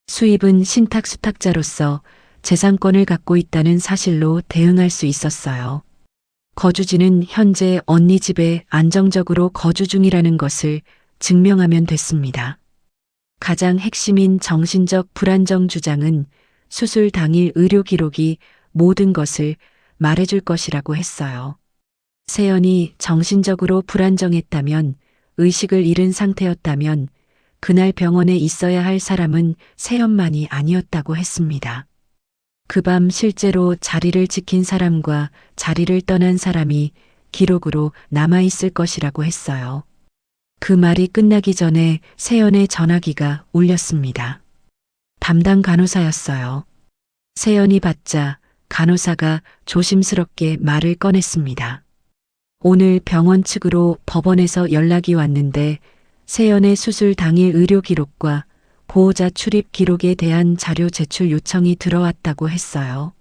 수입은 신탁수탁자로서 재산권을 갖고 있다는 사실로 대응할 수 있었어요. 거주지는 현재 언니 집에 안정적으로 거주 중이라는 것을 증명하면 됐습니다. 가장 핵심인 정신적 불안정 주장은 수술 당일 의료 기록이 모든 것을 말해줄 것이라고 했어요. 세연이 정신적으로 불안정했다면, 의식을 잃은 상태였다면 그날 병원에 있어야 할 사람은 세연만이 아니었다고 했습니다. 그 밤 실제로 자리를 지킨 사람과 자리를 떠난 사람이 기록으로 남아있을 것이라고 했어요. 그 말이 끝나기 전에 세연의 전화기가 울렸습니다. 담당 간호사였어요. 세연이 받자 간호사가 조심스럽게 말을 꺼냈습니다. 오늘 병원 측으로 법원에서 연락이 왔는데 세연의 수술 당일 의료 기록과 보호자 출입 기록에 대한 자료 제출 요청이 들어왔다고 했어요.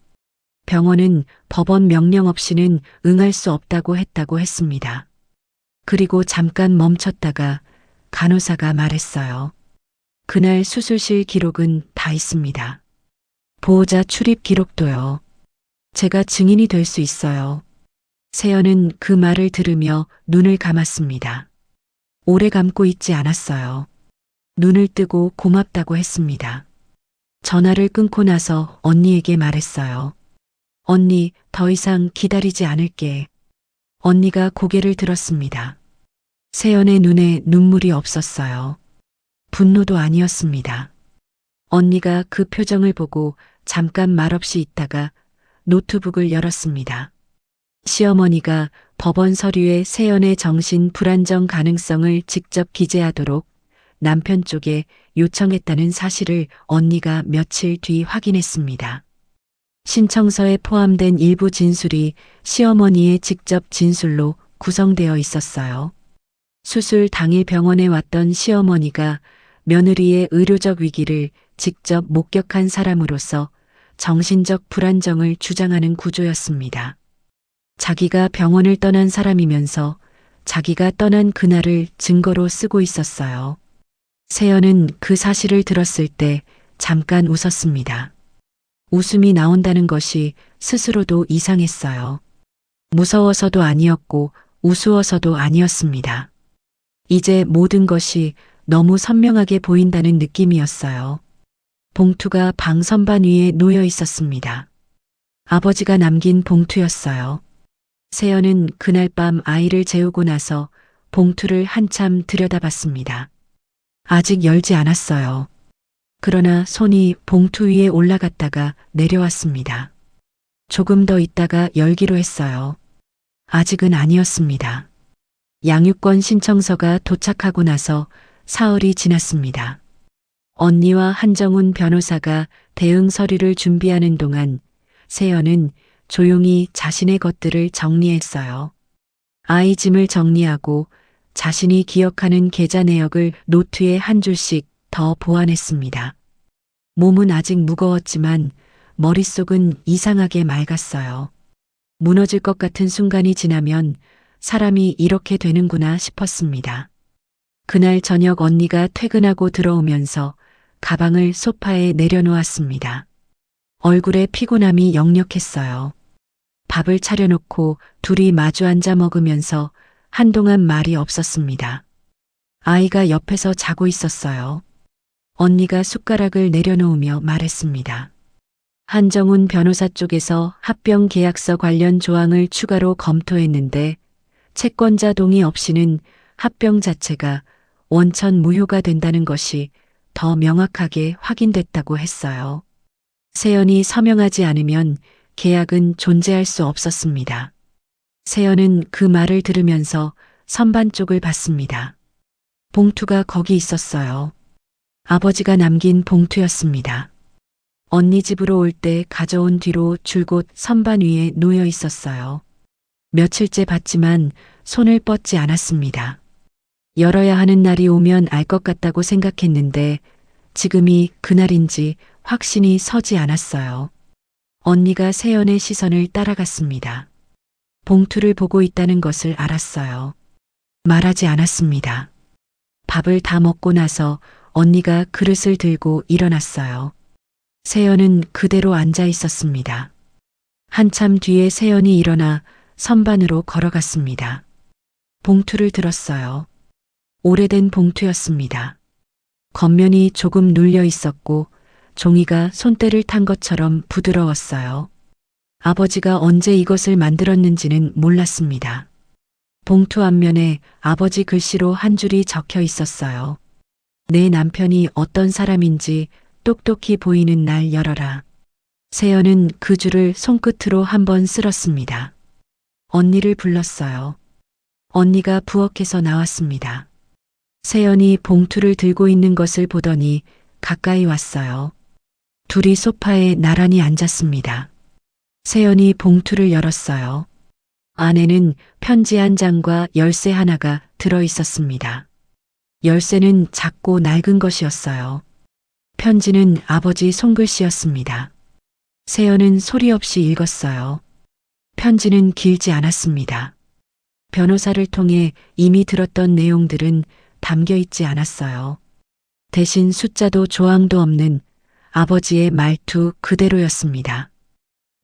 병원은 법원 명령 없이는 응할 수 없다고 했다고 했습니다. 그리고 잠깐 멈췄다가 간호사가 말했어요. 그날 수술실 기록은 다 있습니다. 보호자 출입 기록도요. 제가 증인이 될 수 있어요. 세연은 그 말을 들으며 눈을 감았습니다. 오래 감고 있지 않았어요. 눈을 뜨고 고맙다고 했습니다. 전화를 끊고 나서 언니에게 말했어요. 언니, 더 이상 기다리지 않을게. 언니가 고개를 들었습니다. 세연의 눈에 눈물이 없었어요. 분노도 아니었습니다. 언니가 그 표정을 보고 잠깐 말없이 있다가 노트북을 열었습니다. 시어머니가 법원 서류에 세연의 정신 불안정 가능성을 직접 기재하도록 남편 쪽에 요청했다는 사실을 언니가 며칠 뒤 확인했습니다. 신청서에 포함된 일부 진술이 시어머니의 직접 진술로 구성되어 있었어요. 수술 당일 병원에 왔던 시어머니가 며느리의 의료적 위기를 직접 목격한 사람으로서 정신적 불안정을 주장하는 구조였습니다. 자기가 병원을 떠난 사람이면서 자기가 떠난 그날을 증거로 쓰고 있었어요. 세연은 그 사실을 들었을 때 잠깐 웃었습니다. 웃음이 나온다는 것이 스스로도 이상했어요. 무서워서도 아니었고 우스워서도 아니었습니다. 이제 모든 것이 너무 선명하게 보인다는 느낌이었어요. 봉투가 방 선반 위에 놓여 있었습니다. 아버지가 남긴 봉투였어요. 세연은 그날 밤 아이를 재우고 나서 봉투를 한참 들여다봤습니다. 아직 열지 않았어요. 그러나 손이 봉투 위에 올라갔다가 내려왔습니다. 조금 더 있다가 열기로 했어요. 아직은 아니었습니다. 양육권 신청서가 도착하고 나서 사흘이 지났습니다. 언니와 한정훈 변호사가 대응 서류를 준비하는 동안 세연은 조용히 자신의 것들을 정리했어요. 아이 짐을 정리하고 자신이 기억하는 계좌 내역을 노트에 한 줄씩 더 보완했습니다. 몸은 아직 무거웠지만 머릿속은 이상하게 맑았어요. 무너질 것 같은 순간이 지나면 사람이 이렇게 되는구나 싶었습니다. 그날 저녁 언니가 퇴근하고 들어오면서 가방을 소파에 내려놓았습니다. 얼굴에 피곤함이 역력했어요. 밥을 차려놓고 둘이 마주 앉아 먹으면서 한동안 말이 없었습니다. 아이가 옆에서 자고 있었어요. 언니가 숟가락을 내려놓으며 말했습니다. 한정훈 변호사 쪽에서 합병 계약서 관련 조항을 추가로 검토했는데 채권자 동의 없이는 합병 자체가 원천 무효가 된다는 것이 더 명확하게 확인됐다고 했어요. 세연이 서명하지 않으면 계약은 존재할 수 없었습니다. 세연은 그 말을 들으면서 선반 쪽을 봤습니다. 봉투가 거기 있었어요. 아버지가 남긴 봉투였습니다. 언니 집으로 올 때 가져온 뒤로 줄곧 선반 위에 놓여 있었어요. 며칠째 봤지만 손을 뻗지 않았습니다. 열어야 하는 날이 오면 알 것 같다고 생각했는데 지금이 그날인지 확신이 서지 않았어요. 언니가 세연의 시선을 따라갔습니다. 봉투를 보고 있다는 것을 알았어요. 말하지 않았습니다. 밥을 다 먹고 나서 언니가 그릇을 들고 일어났어요. 세연은 그대로 앉아 있었습니다. 한참 뒤에 세연이 일어나 선반으로 걸어갔습니다. 봉투를 들었어요. 오래된 봉투였습니다. 겉면이 조금 눌려 있었고 종이가 손때를 탄 것처럼 부드러웠어요. 아버지가 언제 이것을 만들었는지는 몰랐습니다. 봉투 앞면에 아버지 글씨로 한 줄이 적혀 있었어요. 내 남편이 어떤 사람인지 똑똑히 보이는 날 열어라. 세연은 그 줄을 손끝으로 한번 쓸었습니다. 언니를 불렀어요. 언니가 부엌에서 나왔습니다. 세연이 봉투를 들고 있는 것을 보더니 가까이 왔어요. 둘이 소파에 나란히 앉았습니다. 세연이 봉투를 열었어요. 안에는 편지 한 장과 열쇠 하나가 들어 있었습니다. 열쇠는 작고 낡은 것이었어요. 편지는 아버지 손글씨였습니다. 세연은 소리 없이 읽었어요. 편지는 길지 않았습니다. 변호사를 통해 이미 들었던 내용들은 담겨 있지 않았어요. 대신 숫자도 조항도 없는 아버지의 말투 그대로였습니다.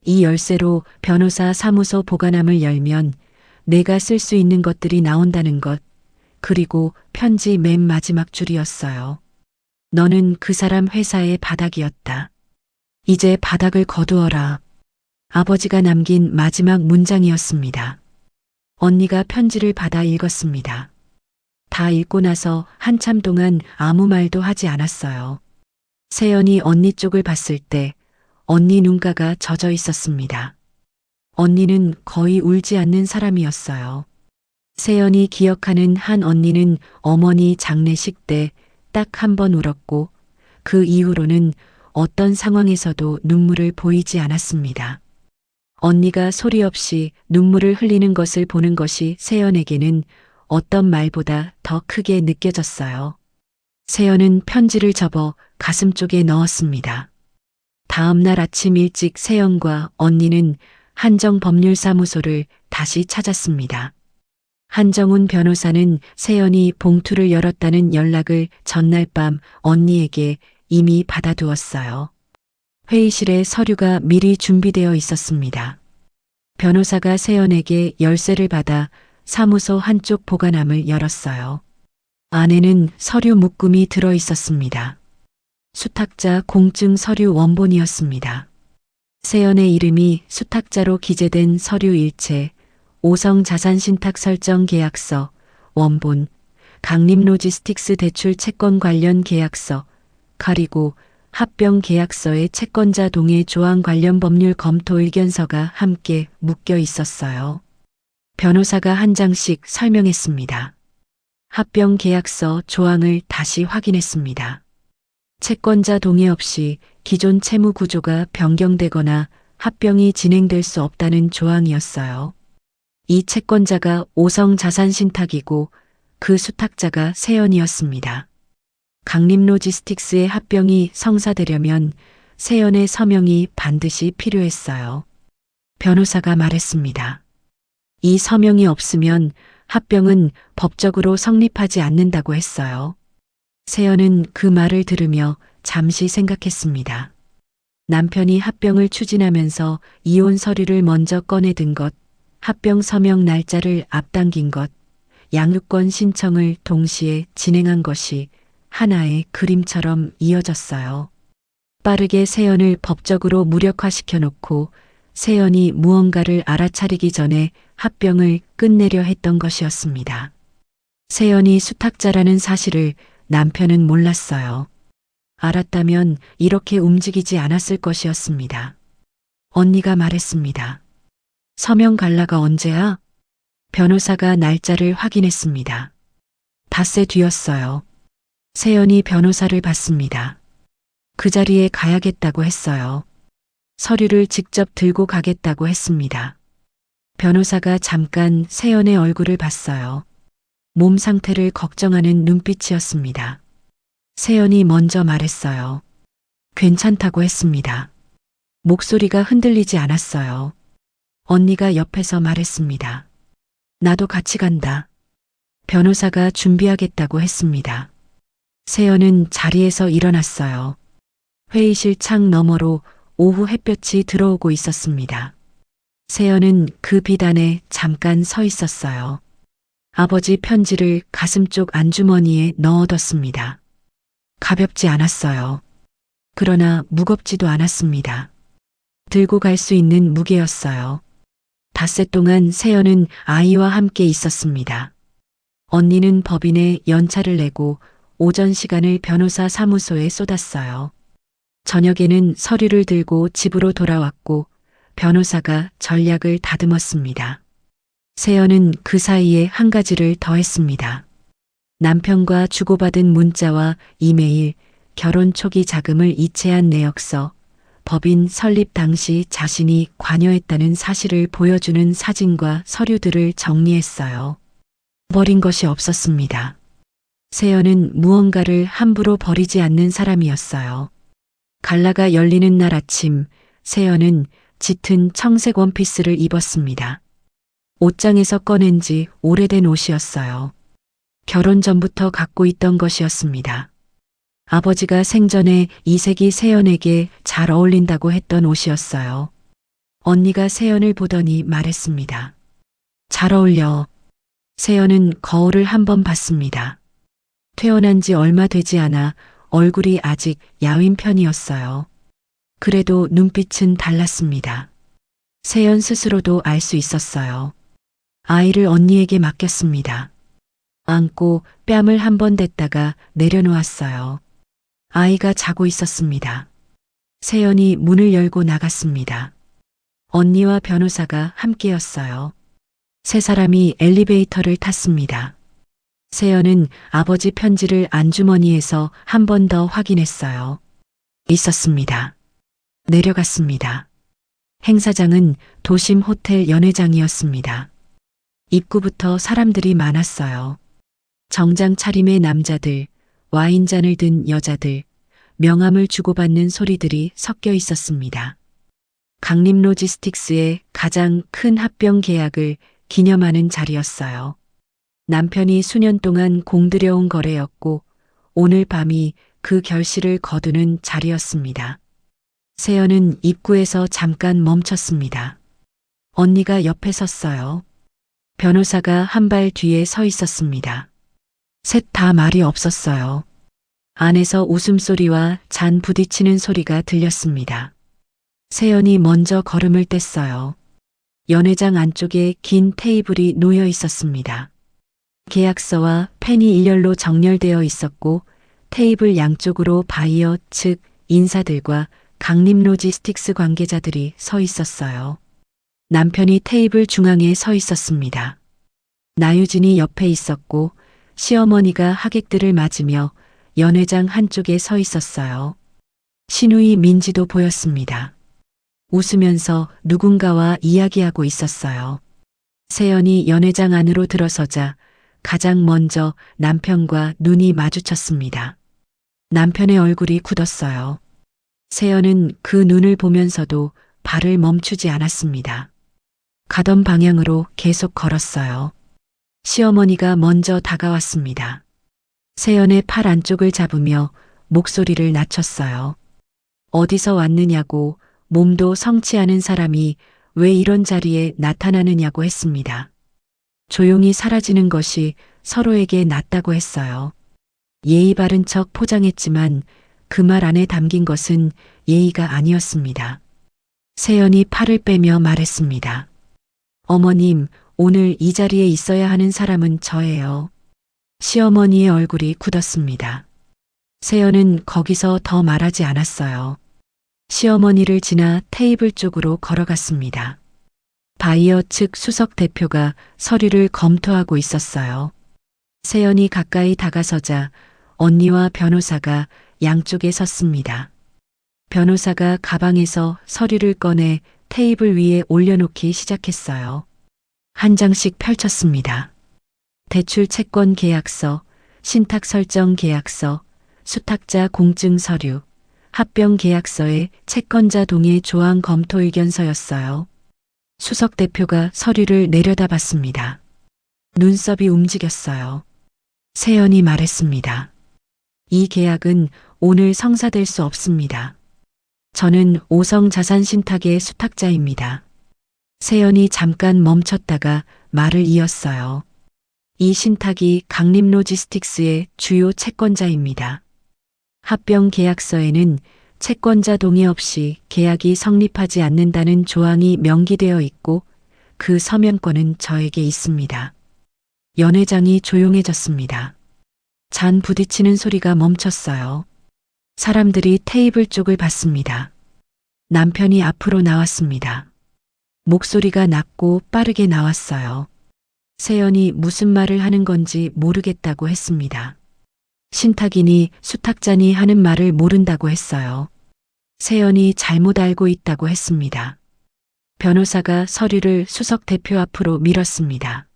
이 열쇠로 변호사 사무소 보관함을 열면 내가 쓸 수 있는 것들이 나온다는 것, 그리고 편지 맨 마지막 줄이었어요. 너는 그 사람 회사의 바닥이었다. 이제 바닥을 거두어라. 아버지가 남긴 마지막 문장이었습니다. 언니가 편지를 받아 읽었습니다. 다 읽고 나서 한참 동안 아무 말도 하지 않았어요. 세연이 언니 쪽을 봤을 때 언니 눈가가 젖어 있었습니다. 언니는 거의 울지 않는 사람이었어요. 세연이 기억하는 한 언니는 어머니 장례식 때 딱 한 번 울었고 그 이후로는 어떤 상황에서도 눈물을 보이지 않았습니다. 언니가 소리 없이 눈물을 흘리는 것을 보는 것이 세연에게는 어떤 말보다 더 크게 느껴졌어요. 세연은 편지를 접어 가슴 쪽에 넣었습니다. 다음 날 아침 일찍 세연과 언니는 한정법률사무소를 다시 찾았습니다. 한정훈 변호사는 세연이 봉투를 열었다는 연락을 전날 밤 언니에게 이미 받아두었어요. 회의실에 서류가 미리 준비되어 있었습니다. 변호사가 세연에게 열쇠를 받아 사무소 한쪽 보관함을 열었어요. 안에는 서류 묶음이 들어 있었습니다. 수탁자 공증 서류 원본이었습니다. 세연의 이름이 수탁자로 기재된 서류 일체, 오성 자산신탁 설정 계약서, 원본, 강림로지스틱스 대출 채권 관련 계약서, 그리고 합병 계약서의 채권자 동의 조항 관련 법률 검토 의견서가 함께 묶여 있었어요. 변호사가 한 장씩 설명했습니다. 합병 계약서 조항을 다시 확인했습니다. 채권자 동의 없이 기존 채무 구조가 변경되거나 합병이 진행될 수 없다는 조항이었어요. 이 채권자가 오성 자산신탁이고 그 수탁자가 세연이었습니다. 강림로지스틱스의 합병이 성사되려면 세연의 서명이 반드시 필요했어요. 변호사가 말했습니다. 이 서명이 없으면 합병은 법적으로 성립하지 않는다고 했어요. 세연은 그 말을 들으며 잠시 생각했습니다. 남편이 합병을 추진하면서 이혼 서류를 먼저 꺼내든 것, 합병 서명 날짜를 앞당긴 것, 양육권 신청을 동시에 진행한 것이 하나의 그림처럼 이어졌어요. 빠르게 세연을 법적으로 무력화시켜 놓고 세연이 무언가를 알아차리기 전에 합병을 끝내려 했던 것이었습니다. 세연이 수탁자라는 사실을 남편은 몰랐어요. 알았다면 이렇게 움직이지 않았을 것이었습니다. 언니가 말했습니다. 서명 갈라가 언제야? 변호사가 날짜를 확인했습니다. 닷새 뒤였어요. 세연이 변호사를 봤습니다. 그 자리에 가야겠다고 했어요. 서류를 직접 들고 가겠다고 했습니다. 변호사가 잠깐 세연의 얼굴을 봤어요. 몸 상태를 걱정하는 눈빛이었습니다. 세연이 먼저 말했어요. 괜찮다고 했습니다. 목소리가 흔들리지 않았어요. 언니가 옆에서 말했습니다. 나도 같이 간다. 변호사가 준비하겠다고 했습니다. 세연은 자리에서 일어났어요. 회의실 창 너머로 오후 햇볕이 들어오고 있었습니다. 세연은 그 빛 안에 잠깐 서 있었어요. 아버지 편지를 가슴 쪽 안주머니에 넣어뒀습니다. 가볍지 않았어요. 그러나 무겁지도 않았습니다. 들고 갈 수 있는 무게였어요. 닷새 동안 세연은 아이와 함께 있었습니다. 언니는 법인에 연차를 내고 오전 시간을 변호사 사무소에 쏟았어요. 저녁에는 서류를 들고 집으로 돌아왔고 변호사가 전략을 다듬었습니다. 세연은 그 사이에 한 가지를 더했습니다. 남편과 주고받은 문자와 이메일, 결혼 초기 자금을 이체한 내역서, 법인 설립 당시 자신이 관여했다는 사실을 보여주는 사진과 서류들을 정리했어요. 버린 것이 없었습니다. 세연은 무언가를 함부로 버리지 않는 사람이었어요. 갈라가 열리는 날 아침, 세연은 짙은 청색 원피스를 입었습니다. 옷장에서 꺼낸 지 오래된 옷이었어요. 결혼 전부터 갖고 있던 것이었습니다. 아버지가 생전에 이색이 세연에게 잘 어울린다고 했던 옷이었어요. 언니가 세연을 보더니 말했습니다. 잘 어울려. 세연은 거울을 한번 봤습니다. 퇴원한 지 얼마 되지 않아 얼굴이 아직 야윈 편이었어요. 그래도 눈빛은 달랐습니다. 세연 스스로도 알 수 있었어요. 아이를 언니에게 맡겼습니다. 안고 뺨을 한번 댔다가 내려놓았어요. 아이가 자고 있었습니다. 세연이 문을 열고 나갔습니다. 언니와 변호사가 함께였어요. 세 사람이 엘리베이터를 탔습니다. 세연은 아버지 편지를 안주머니에서 한 번 더 확인했어요. 있었습니다. 내려갔습니다. 행사장은 도심 호텔 연회장이었습니다. 입구부터 사람들이 많았어요. 정장 차림의 남자들, 와인잔을 든 여자들, 명함을 주고받는 소리들이 섞여 있었습니다. 강림 로지스틱스의 가장 큰 합병 계약을 기념하는 자리였어요. 남편이 수년 동안 공들여온 거래였고 오늘 밤이 그 결실을 거두는 자리였습니다. 세연은 입구에서 잠깐 멈췄습니다. 언니가 옆에 섰어요. 변호사가 한 발 뒤에 서 있었습니다. 셋 다 말이 없었어요. 안에서 웃음소리와 잔 부딪히는 소리가 들렸습니다. 세연이 먼저 걸음을 뗐어요. 연회장 안쪽에 긴 테이블이 놓여 있었습니다. 계약서와 펜이 일렬로 정렬되어 있었고 테이블 양쪽으로 바이어 즉 인사들과 강림 로지스틱스 관계자들이 서 있었어요. 남편이 테이블 중앙에 서 있었습니다. 나유진이 옆에 있었고 시어머니가 하객들을 맞으며 연회장 한쪽에 서 있었어요. 신우이 민지도 보였습니다. 웃으면서 누군가와 이야기하고 있었어요. 세연이 연회장 안으로 들어서자 가장 먼저 남편과 눈이 마주쳤습니다. 남편의 얼굴이 굳었어요. 세연은 그 눈을 보면서도 발을 멈추지 않았습니다. 가던 방향으로 계속 걸었어요. 시어머니가 먼저 다가왔습니다. 세연의 팔 안쪽을 잡으며 목소리를 낮췄어요. 어디서 왔느냐고 몸도 성치 않은 사람이 왜 이런 자리에 나타나느냐고 했습니다. 조용히 사라지는 것이 서로에게 낫다고 했어요. 예의 바른 척 포장했지만 그 말 안에 담긴 것은 예의가 아니었습니다. 세연이 팔을 빼며 말했습니다. 어머님, 오늘 이 자리에 있어야 하는 사람은 저예요. 시어머니의 얼굴이 굳었습니다. 세연은 거기서 더 말하지 않았어요. 시어머니를 지나 테이블 쪽으로 걸어갔습니다. 바이어 측 수석 대표가 서류를 검토하고 있었어요. 세연이 가까이 다가서자 언니와 변호사가 양쪽에 섰습니다. 변호사가 가방에서 서류를 꺼내 테이블 위에 올려놓기 시작했어요. 한 장씩 펼쳤습니다. 대출 채권 계약서, 신탁 설정 계약서, 수탁자 공증 서류, 합병 계약서의 채권자 동의 조항 검토 의견서였어요. 수석 대표가 서류를 내려다봤습니다. 눈썹이 움직였어요. 세연이 말했습니다. 이 계약은 오늘 성사될 수 없습니다. 저는 오성 자산신탁의 수탁자입니다. 세연이 잠깐 멈췄다가 말을 이었어요. 이 신탁이 강림로지스틱스의 주요 채권자입니다. 합병 계약서에는 채권자 동의 없이 계약이 성립하지 않는다는 조항이 명기되어 있고 그 서명권은 저에게 있습니다. 연 회장이 조용해졌습니다. 잔 부딪히는 소리가 멈췄어요. 사람들이 테이블 쪽을 봤습니다. 남편이 앞으로 나왔습니다. 목소리가 낮고 빠르게 나왔어요. 세연이 무슨 말을 하는 건지 모르겠다고 했습니다. 신탁이니 수탁자니 하는 말을 모른다고 했어요. 세연이 잘못 알고 있다고 했습니다. 변호사가 서류를 수석 대표 앞으로 밀었습니다.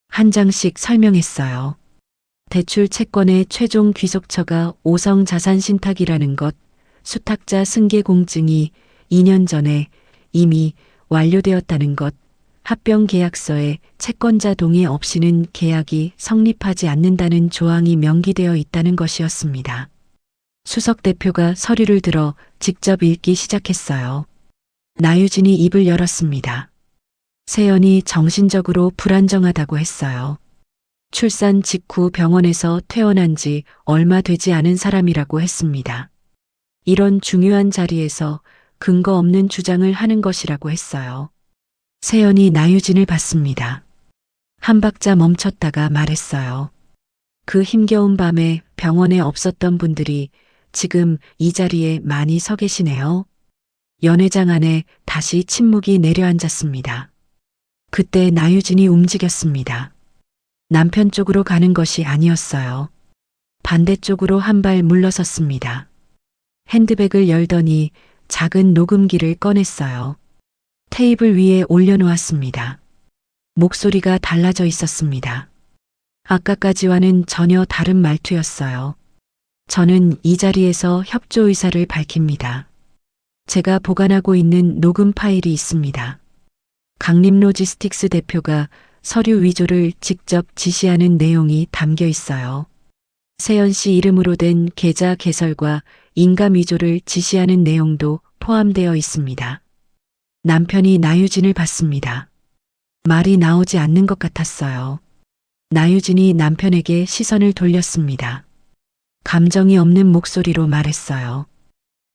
한 장씩 설명했어요. 대출 채권의 최종 귀속처가 오성 자산신탁이라는 것, 수탁자 승계 공증이 2년 전에 이미 완료되었다는 것, 합병 계약서에 채권자 동의 없이는 계약이 성립하지 않는다는 조항이 명기되어 있다는 것이었습니다. 수석 대표가 서류를 들어 직접 읽기 시작했어요. 나유진이 입을 열었습니다. 세연이 정신적으로 불안정하다고 했어요. 출산 직후 병원에서 퇴원한 지 얼마 되지 않은 사람이라고 했습니다. 이런 중요한 자리에서 근거 없는 주장을 하는 것이라고 했어요. 세연이 나유진을 봤습니다. 한 박자 멈췄다가 말했어요. 그 힘겨운 밤에 병원에 없었던 분들이 지금 이 자리에 많이 서 계시네요. 연 회장 안에 다시 침묵이 내려앉았습니다. 그때 나유진이 움직였습니다. 남편 쪽으로 가는 것이 아니었어요. 반대쪽으로 한 발 물러섰습니다. 핸드백을 열더니 작은 녹음기를 꺼냈어요. 테이블 위에 올려놓았습니다. 목소리가 달라져 있었습니다. 아까까지와는 전혀 다른 말투였어요. 저는 이 자리에서 협조 의사를 밝힙니다. 제가 보관하고 있는 녹음 파일이 있습니다. 강림로지스틱스 대표가 서류 위조를 직접 지시하는 내용이 담겨 있어요. 세연 씨 이름으로 된 계좌 개설과 인감 위조를 지시하는 내용도 포함되어 있습니다. 남편이 나유진을 봤습니다. 말이 나오지 않는 것 같았어요. 나유진이 남편에게 시선을 돌렸습니다. 감정이 없는 목소리로 말했어요.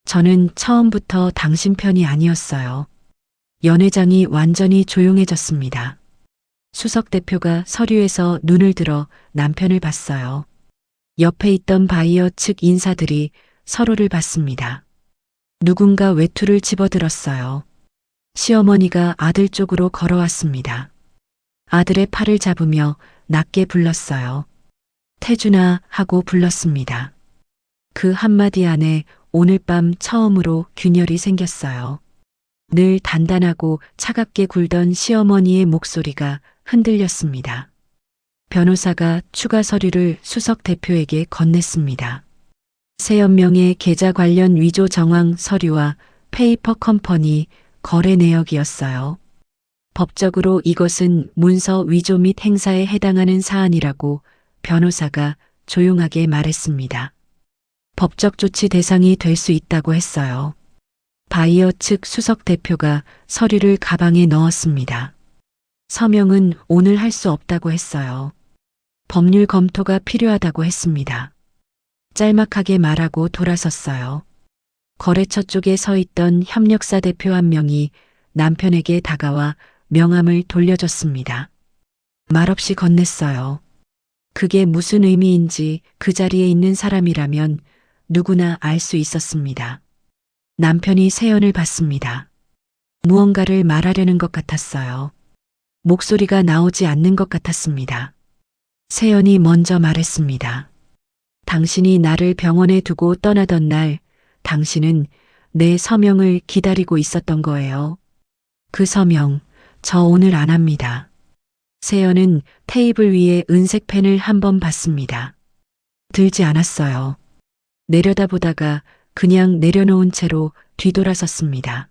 저는 처음부터 당신 편이 아니었어요. 연 회장이 완전히 조용해졌습니다. 수석 대표가 서류에서 눈을 들어 남편을 봤어요. 옆에 있던 바이어 측 인사들이 서로를 봤습니다. 누군가 외투를 집어들었어요. 시어머니가 아들 쪽으로 걸어왔습니다. 아들의 팔을 잡으며 낮게 불렀어요. 태준아 하고 불렀습니다. 그 한마디 안에 오늘 밤 처음으로 균열이 생겼어요. 늘 단단하고 차갑게 굴던 시어머니의 목소리가 흔들렸습니다. 변호사가 추가 서류를 수석 대표에게 건넸습니다. 세연명의 계좌 관련 위조 정황 서류와 페이퍼 컴퍼니 거래 내역이었어요. 법적으로 이것은 문서 위조 및 행사에 해당하는 사안이라고 변호사가 조용하게 말했습니다. 법적 조치 대상이 될 수 있다고 했어요. 바이어 측 수석 대표가 서류를 가방에 넣었습니다. 서명은 오늘 할 수 없다고 했어요. 법률 검토가 필요하다고 했습니다. 짤막하게 말하고 돌아섰어요. 거래처 쪽에 서 있던 협력사 대표 한 명이 남편에게 다가와 명함을 돌려줬습니다. 말없이 건넸어요. 그게 무슨 의미인지 그 자리에 있는 사람이라면 누구나 알 수 있었습니다. 남편이 세연을 봤습니다. 무언가를 말하려는 것 같았어요. 목소리가 나오지 않는 것 같았습니다. 세연이 먼저 말했습니다. 당신이 나를 병원에 두고 떠나던 날, 당신은 내 서명을 기다리고 있었던 거예요. 그 서명, 저 오늘 안 합니다. 세연은 테이블 위에 은색 펜을 한번 봤습니다. 들지 않았어요. 내려다보다가 그냥 내려놓은 채로 뒤돌아섰습니다.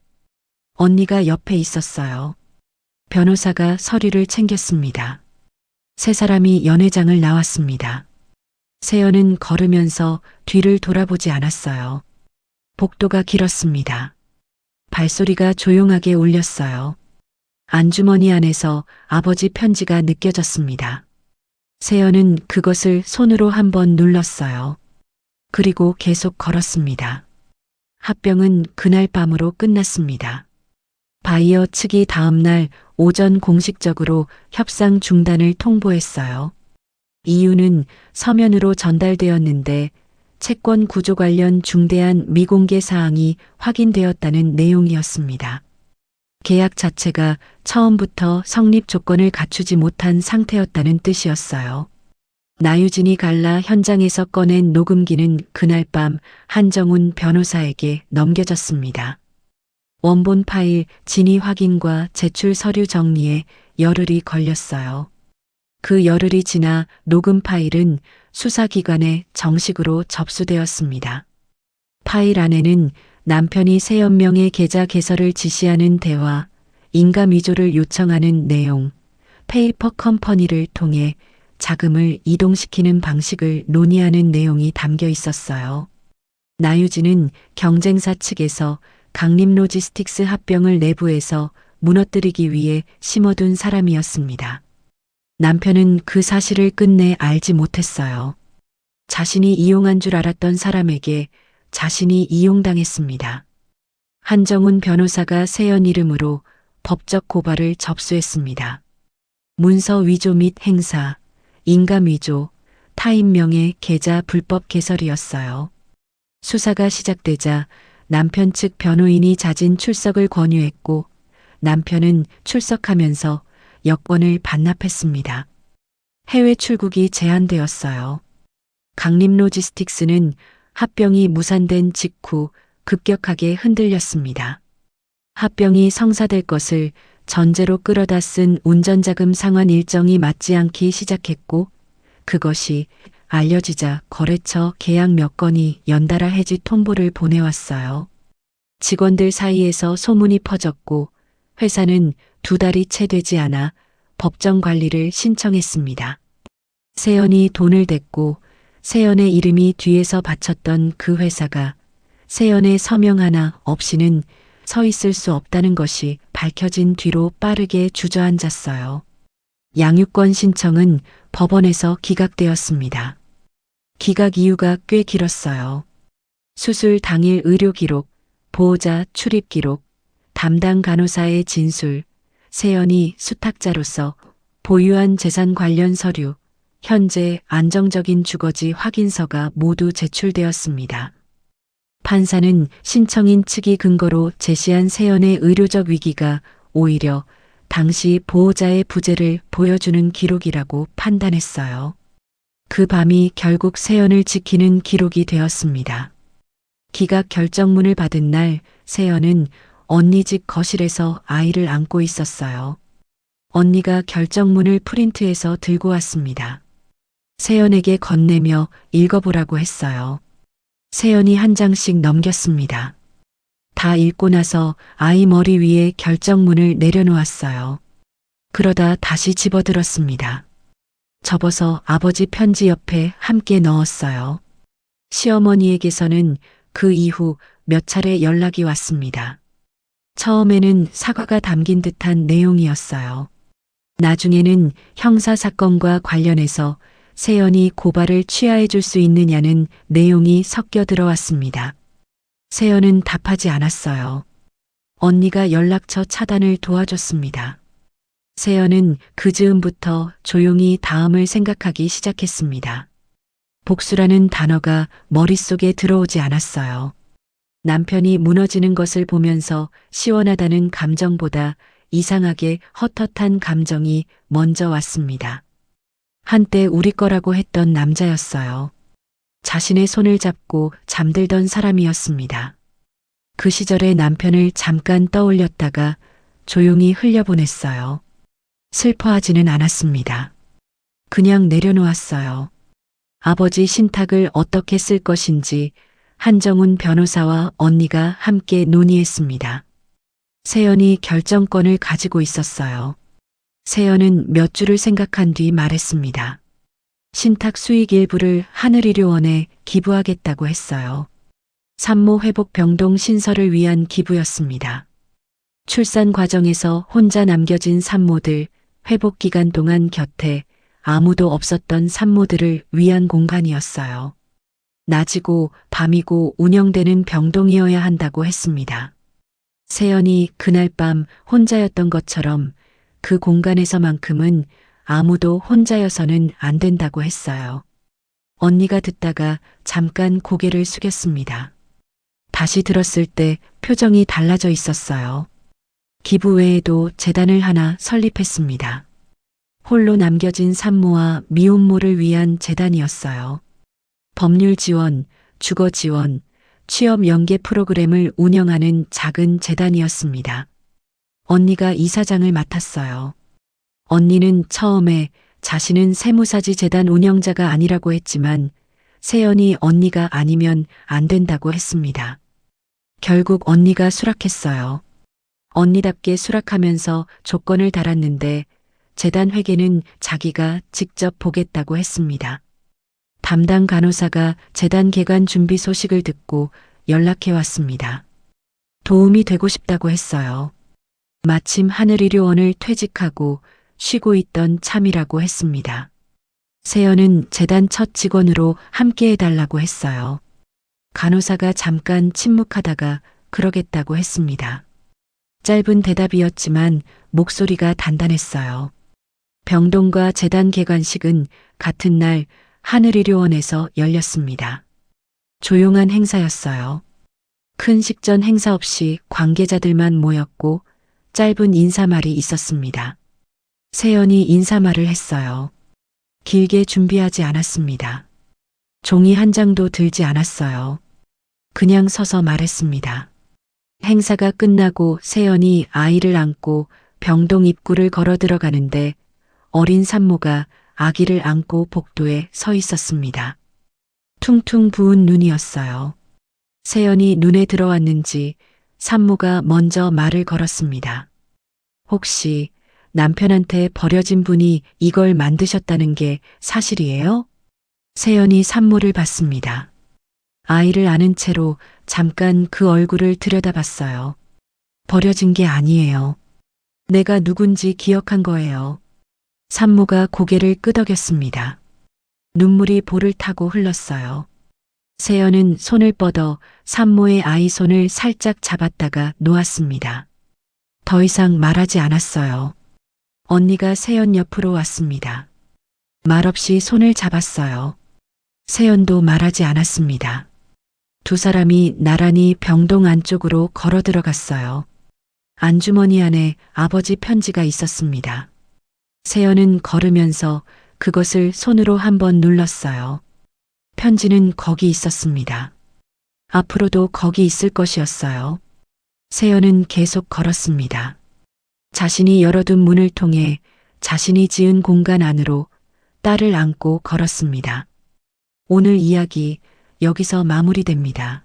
언니가 옆에 있었어요. 변호사가 서류를 챙겼습니다. 세 사람이 연회장을 나왔습니다. 세연은 걸으면서 뒤를 돌아보지 않았어요. 복도가 길었습니다. 발소리가 조용하게 울렸어요. 안주머니 안에서 아버지 편지가 느껴졌습니다. 세연은 그것을 손으로 한번 눌렀어요. 그리고 계속 걸었습니다. 합병은 그날 밤으로 끝났습니다. 바이어 측이 다음날 오전 공식적으로 협상 중단을 통보했어요. 이유는 서면으로 전달되었는데 채권 구조 관련 중대한 미공개 사항이 확인되었다는 내용이었습니다. 계약 자체가 처음부터 성립 조건을 갖추지 못한 상태였다는 뜻이었어요. 나유진이 갈라 현장에서 꺼낸 녹음기는 그날 밤 한정훈 변호사에게 넘겨졌습니다. 원본 파일 진위 확인과 제출 서류 정리에 열흘이 걸렸어요. 그 열흘이 지나 녹음 파일은 수사기관에 정식으로 접수되었습니다. 파일 안에는 남편이 세연명의 계좌 개설을 지시하는 대화, 인감 위조를 요청하는 내용, 페이퍼 컴퍼니를 통해 자금을 이동시키는 방식을 논의하는 내용이 담겨 있었어요. 나유진은 경쟁사 측에서 강림로지스틱스 합병을 내부에서 무너뜨리기 위해 심어둔 사람이었습니다. 남편은 그 사실을 끝내 알지 못했어요. 자신이 이용한 줄 알았던 사람에게 자신이 이용당했습니다. 한정훈 변호사가 세연 이름으로 법적 고발을 접수했습니다. 문서 위조 및 행사, 인감 위조, 타인명의 계좌 불법 개설이었어요. 수사가 시작되자 남편 측 변호인이 자진 출석을 권유했고 남편은 출석하면서 여권을 반납했습니다. 해외 출국이 제한되었어요. 강림로지스틱스는 합병이 무산된 직후 급격하게 흔들렸습니다. 합병이 성사될 것을 전제로 끌어다 쓴 운전자금 상환 일정이 맞지 않기 시작했고 그것이 알려지자 거래처 계약 몇 건이 연달아 해지 통보를 보내왔어요. 직원들 사이에서 소문이 퍼졌고 회사는 2달이 채 되지 않아 법정 관리를 신청했습니다. 세연이 돈을 댔고 세연의 이름이 뒤에서 바쳤던 그 회사가 세연의 서명 하나 없이는 서 있을 수 없다는 것이 밝혀진 뒤로 빠르게 주저앉았어요. 양육권 신청은 법원에서 기각되었습니다. 기각 이유가 꽤 길었어요. 수술 당일 의료 기록, 보호자 출입 기록, 담당 간호사의 진술, 세연이 수탁자로서 보유한 재산 관련 서류, 현재 안정적인 주거지 확인서가 모두 제출되었습니다. 판사는 신청인 측이 근거로 제시한 세연의 의료적 위기가 오히려 당시 보호자의 부재를 보여주는 기록이라고 판단했어요. 그 밤이 결국 세연을 지키는 기록이 되었습니다. 기각 결정문을 받은 날 세연은 언니 집 거실에서 아이를 안고 있었어요. 언니가 결정문을 프린트해서 들고 왔습니다. 세연에게 건네며 읽어보라고 했어요. 세연이 한 장씩 넘겼습니다. 다 읽고 나서 아이 머리 위에 결정문을 내려놓았어요. 그러다 다시 집어들었습니다. 접어서 아버지 편지 옆에 함께 넣었어요. 시어머니에게서는 그 이후 몇 차례 연락이 왔습니다. 처음에는 사과가 담긴 듯한 내용이었어요. 나중에는 형사사건과 관련해서 세연이 고발을 취하해 줄 수 있느냐는 내용이 섞여 들어왔습니다. 세연은 답하지 않았어요. 언니가 연락처 차단을 도와줬습니다. 세연은 그 즈음부터 조용히 다음을 생각하기 시작했습니다. 복수라는 단어가 머릿속에 들어오지 않았어요. 남편이 무너지는 것을 보면서 시원하다는 감정보다 이상하게 헛헛한 감정이 먼저 왔습니다. 한때 우리 거라고 했던 남자였어요. 자신의 손을 잡고 잠들던 사람이었습니다. 그 시절의 남편을 잠깐 떠올렸다가 조용히 흘려보냈어요. 슬퍼하지는 않았습니다. 그냥 내려놓았어요. 아버지 신탁을 어떻게 쓸 것인지 한정훈 변호사와 언니가 함께 논의했습니다. 세연이 결정권을 가지고 있었어요. 세연은 몇 줄을 생각한 뒤 말했습니다. 신탁 수익 일부를 하늘의료원에 기부하겠다고 했어요. 산모 회복 병동 신설을 위한 기부였습니다. 출산 과정에서 혼자 남겨진 산모들, 회복 기간 동안 곁에 아무도 없었던 산모들을 위한 공간이었어요. 낮이고 밤이고 운영되는 병동이어야 한다고 했습니다. 세연이 그날 밤 혼자였던 것처럼 그 공간에서만큼은 아무도 혼자여서는 안 된다고 했어요. 언니가 듣다가 잠깐 고개를 숙였습니다. 다시 들었을 때 표정이 달라져 있었어요. 기부 외에도 재단을 하나 설립했습니다. 홀로 남겨진 산모와 미혼모를 위한 재단이었어요. 법률 지원, 주거 지원, 취업 연계 프로그램을 운영하는 작은 재단이었습니다. 언니가 이사장을 맡았어요. 언니는 처음에 자신은 세무사지 재단 운영자가 아니라고 했지만 세연이 언니가 아니면 안 된다고 했습니다. 결국 언니가 수락했어요. 언니답게 수락하면서 조건을 달았는데 재단 회계는 자기가 직접 보겠다고 했습니다. 담당 간호사가 재단 개관 준비 소식을 듣고 연락해 왔습니다. 도움이 되고 싶다고 했어요. 마침 하늘의료원을 퇴직하고 쉬고 있던 참이라고 했습니다. 세연은 재단 첫 직원으로 함께 해달라고 했어요. 간호사가 잠깐 침묵하다가 그러겠다고 했습니다. 짧은 대답이었지만 목소리가 단단했어요. 병동과 재단 개관식은 같은 날 하늘의료원에서 열렸습니다. 조용한 행사였어요. 큰 식전 행사 없이 관계자들만 모였고 짧은 인사말이 있었습니다. 세연이 인사말을 했어요. 길게 준비하지 않았습니다. 종이 한 장도 들지 않았어요. 그냥 서서 말했습니다. 행사가 끝나고 세연이 아이를 안고 병동 입구를 걸어 들어가는데 어린 산모가 아기를 안고 복도에 서 있었습니다. 퉁퉁 부은 눈이었어요. 세연이 눈에 들어왔는지 산모가 먼저 말을 걸었습니다. 혹시 남편한테 버려진 분이 이걸 만드셨다는 게 사실이에요? 세연이 산모를 봤습니다. 아이를 안은 채로 잠깐 그 얼굴을 들여다봤어요. 버려진 게 아니에요. 내가 누군지 기억한 거예요. 산모가 고개를 끄덕였습니다. 눈물이 볼을 타고 흘렀어요. 세연은 손을 뻗어 산모의 아이 손을 살짝 잡았다가 놓았습니다. 더 이상 말하지 않았어요. 언니가 세연 옆으로 왔습니다. 말없이 손을 잡았어요. 세연도 말하지 않았습니다. 두 사람이 나란히 병동 안쪽으로 걸어 들어갔어요. 안주머니 안에 아버지 편지가 있었습니다. 세연은 걸으면서 그것을 손으로 한번 눌렀어요. 편지는 거기 있었습니다. 앞으로도 거기 있을 것이었어요. 세연은 계속 걸었습니다. 자신이 열어둔 문을 통해 자신이 지은 공간 안으로 딸을 안고 걸었습니다. 오늘 이야기 여기서 마무리됩니다.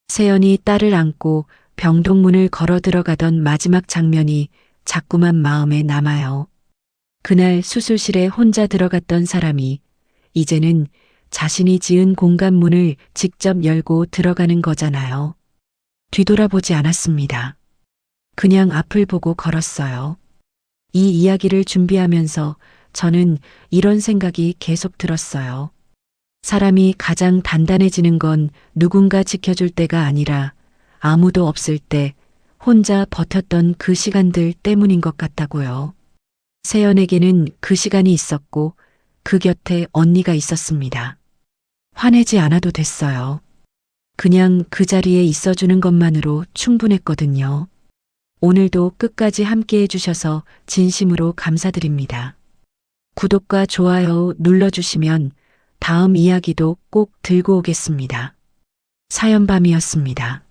세연이 딸을 안고 병동문을 걸어 들어가던 마지막 장면이 자꾸만 마음에 남아요. 그날 수술실에 혼자 들어갔던 사람이 이제는 자신이 지은 공간 문을 직접 열고 들어가는 거잖아요. 뒤돌아보지 않았습니다. 그냥 앞을 보고 걸었어요. 이 이야기를 준비하면서 저는 이런 생각이 계속 들었어요. 사람이 가장 단단해지는 건 누군가 지켜줄 때가 아니라 아무도 없을 때 혼자 버텼던 그 시간들 때문인 것 같다고요. 세연에게는 그 시간이 있었고 그 곁에 언니가 있었습니다. 화내지 않아도 됐어요. 그냥 그 자리에 있어주는 것만으로 충분했거든요. 오늘도 끝까지 함께 해주셔서 진심으로 감사드립니다. 구독과 좋아요 눌러주시면 다음 이야기도 꼭 들고 오겠습니다. 사연밤이었습니다.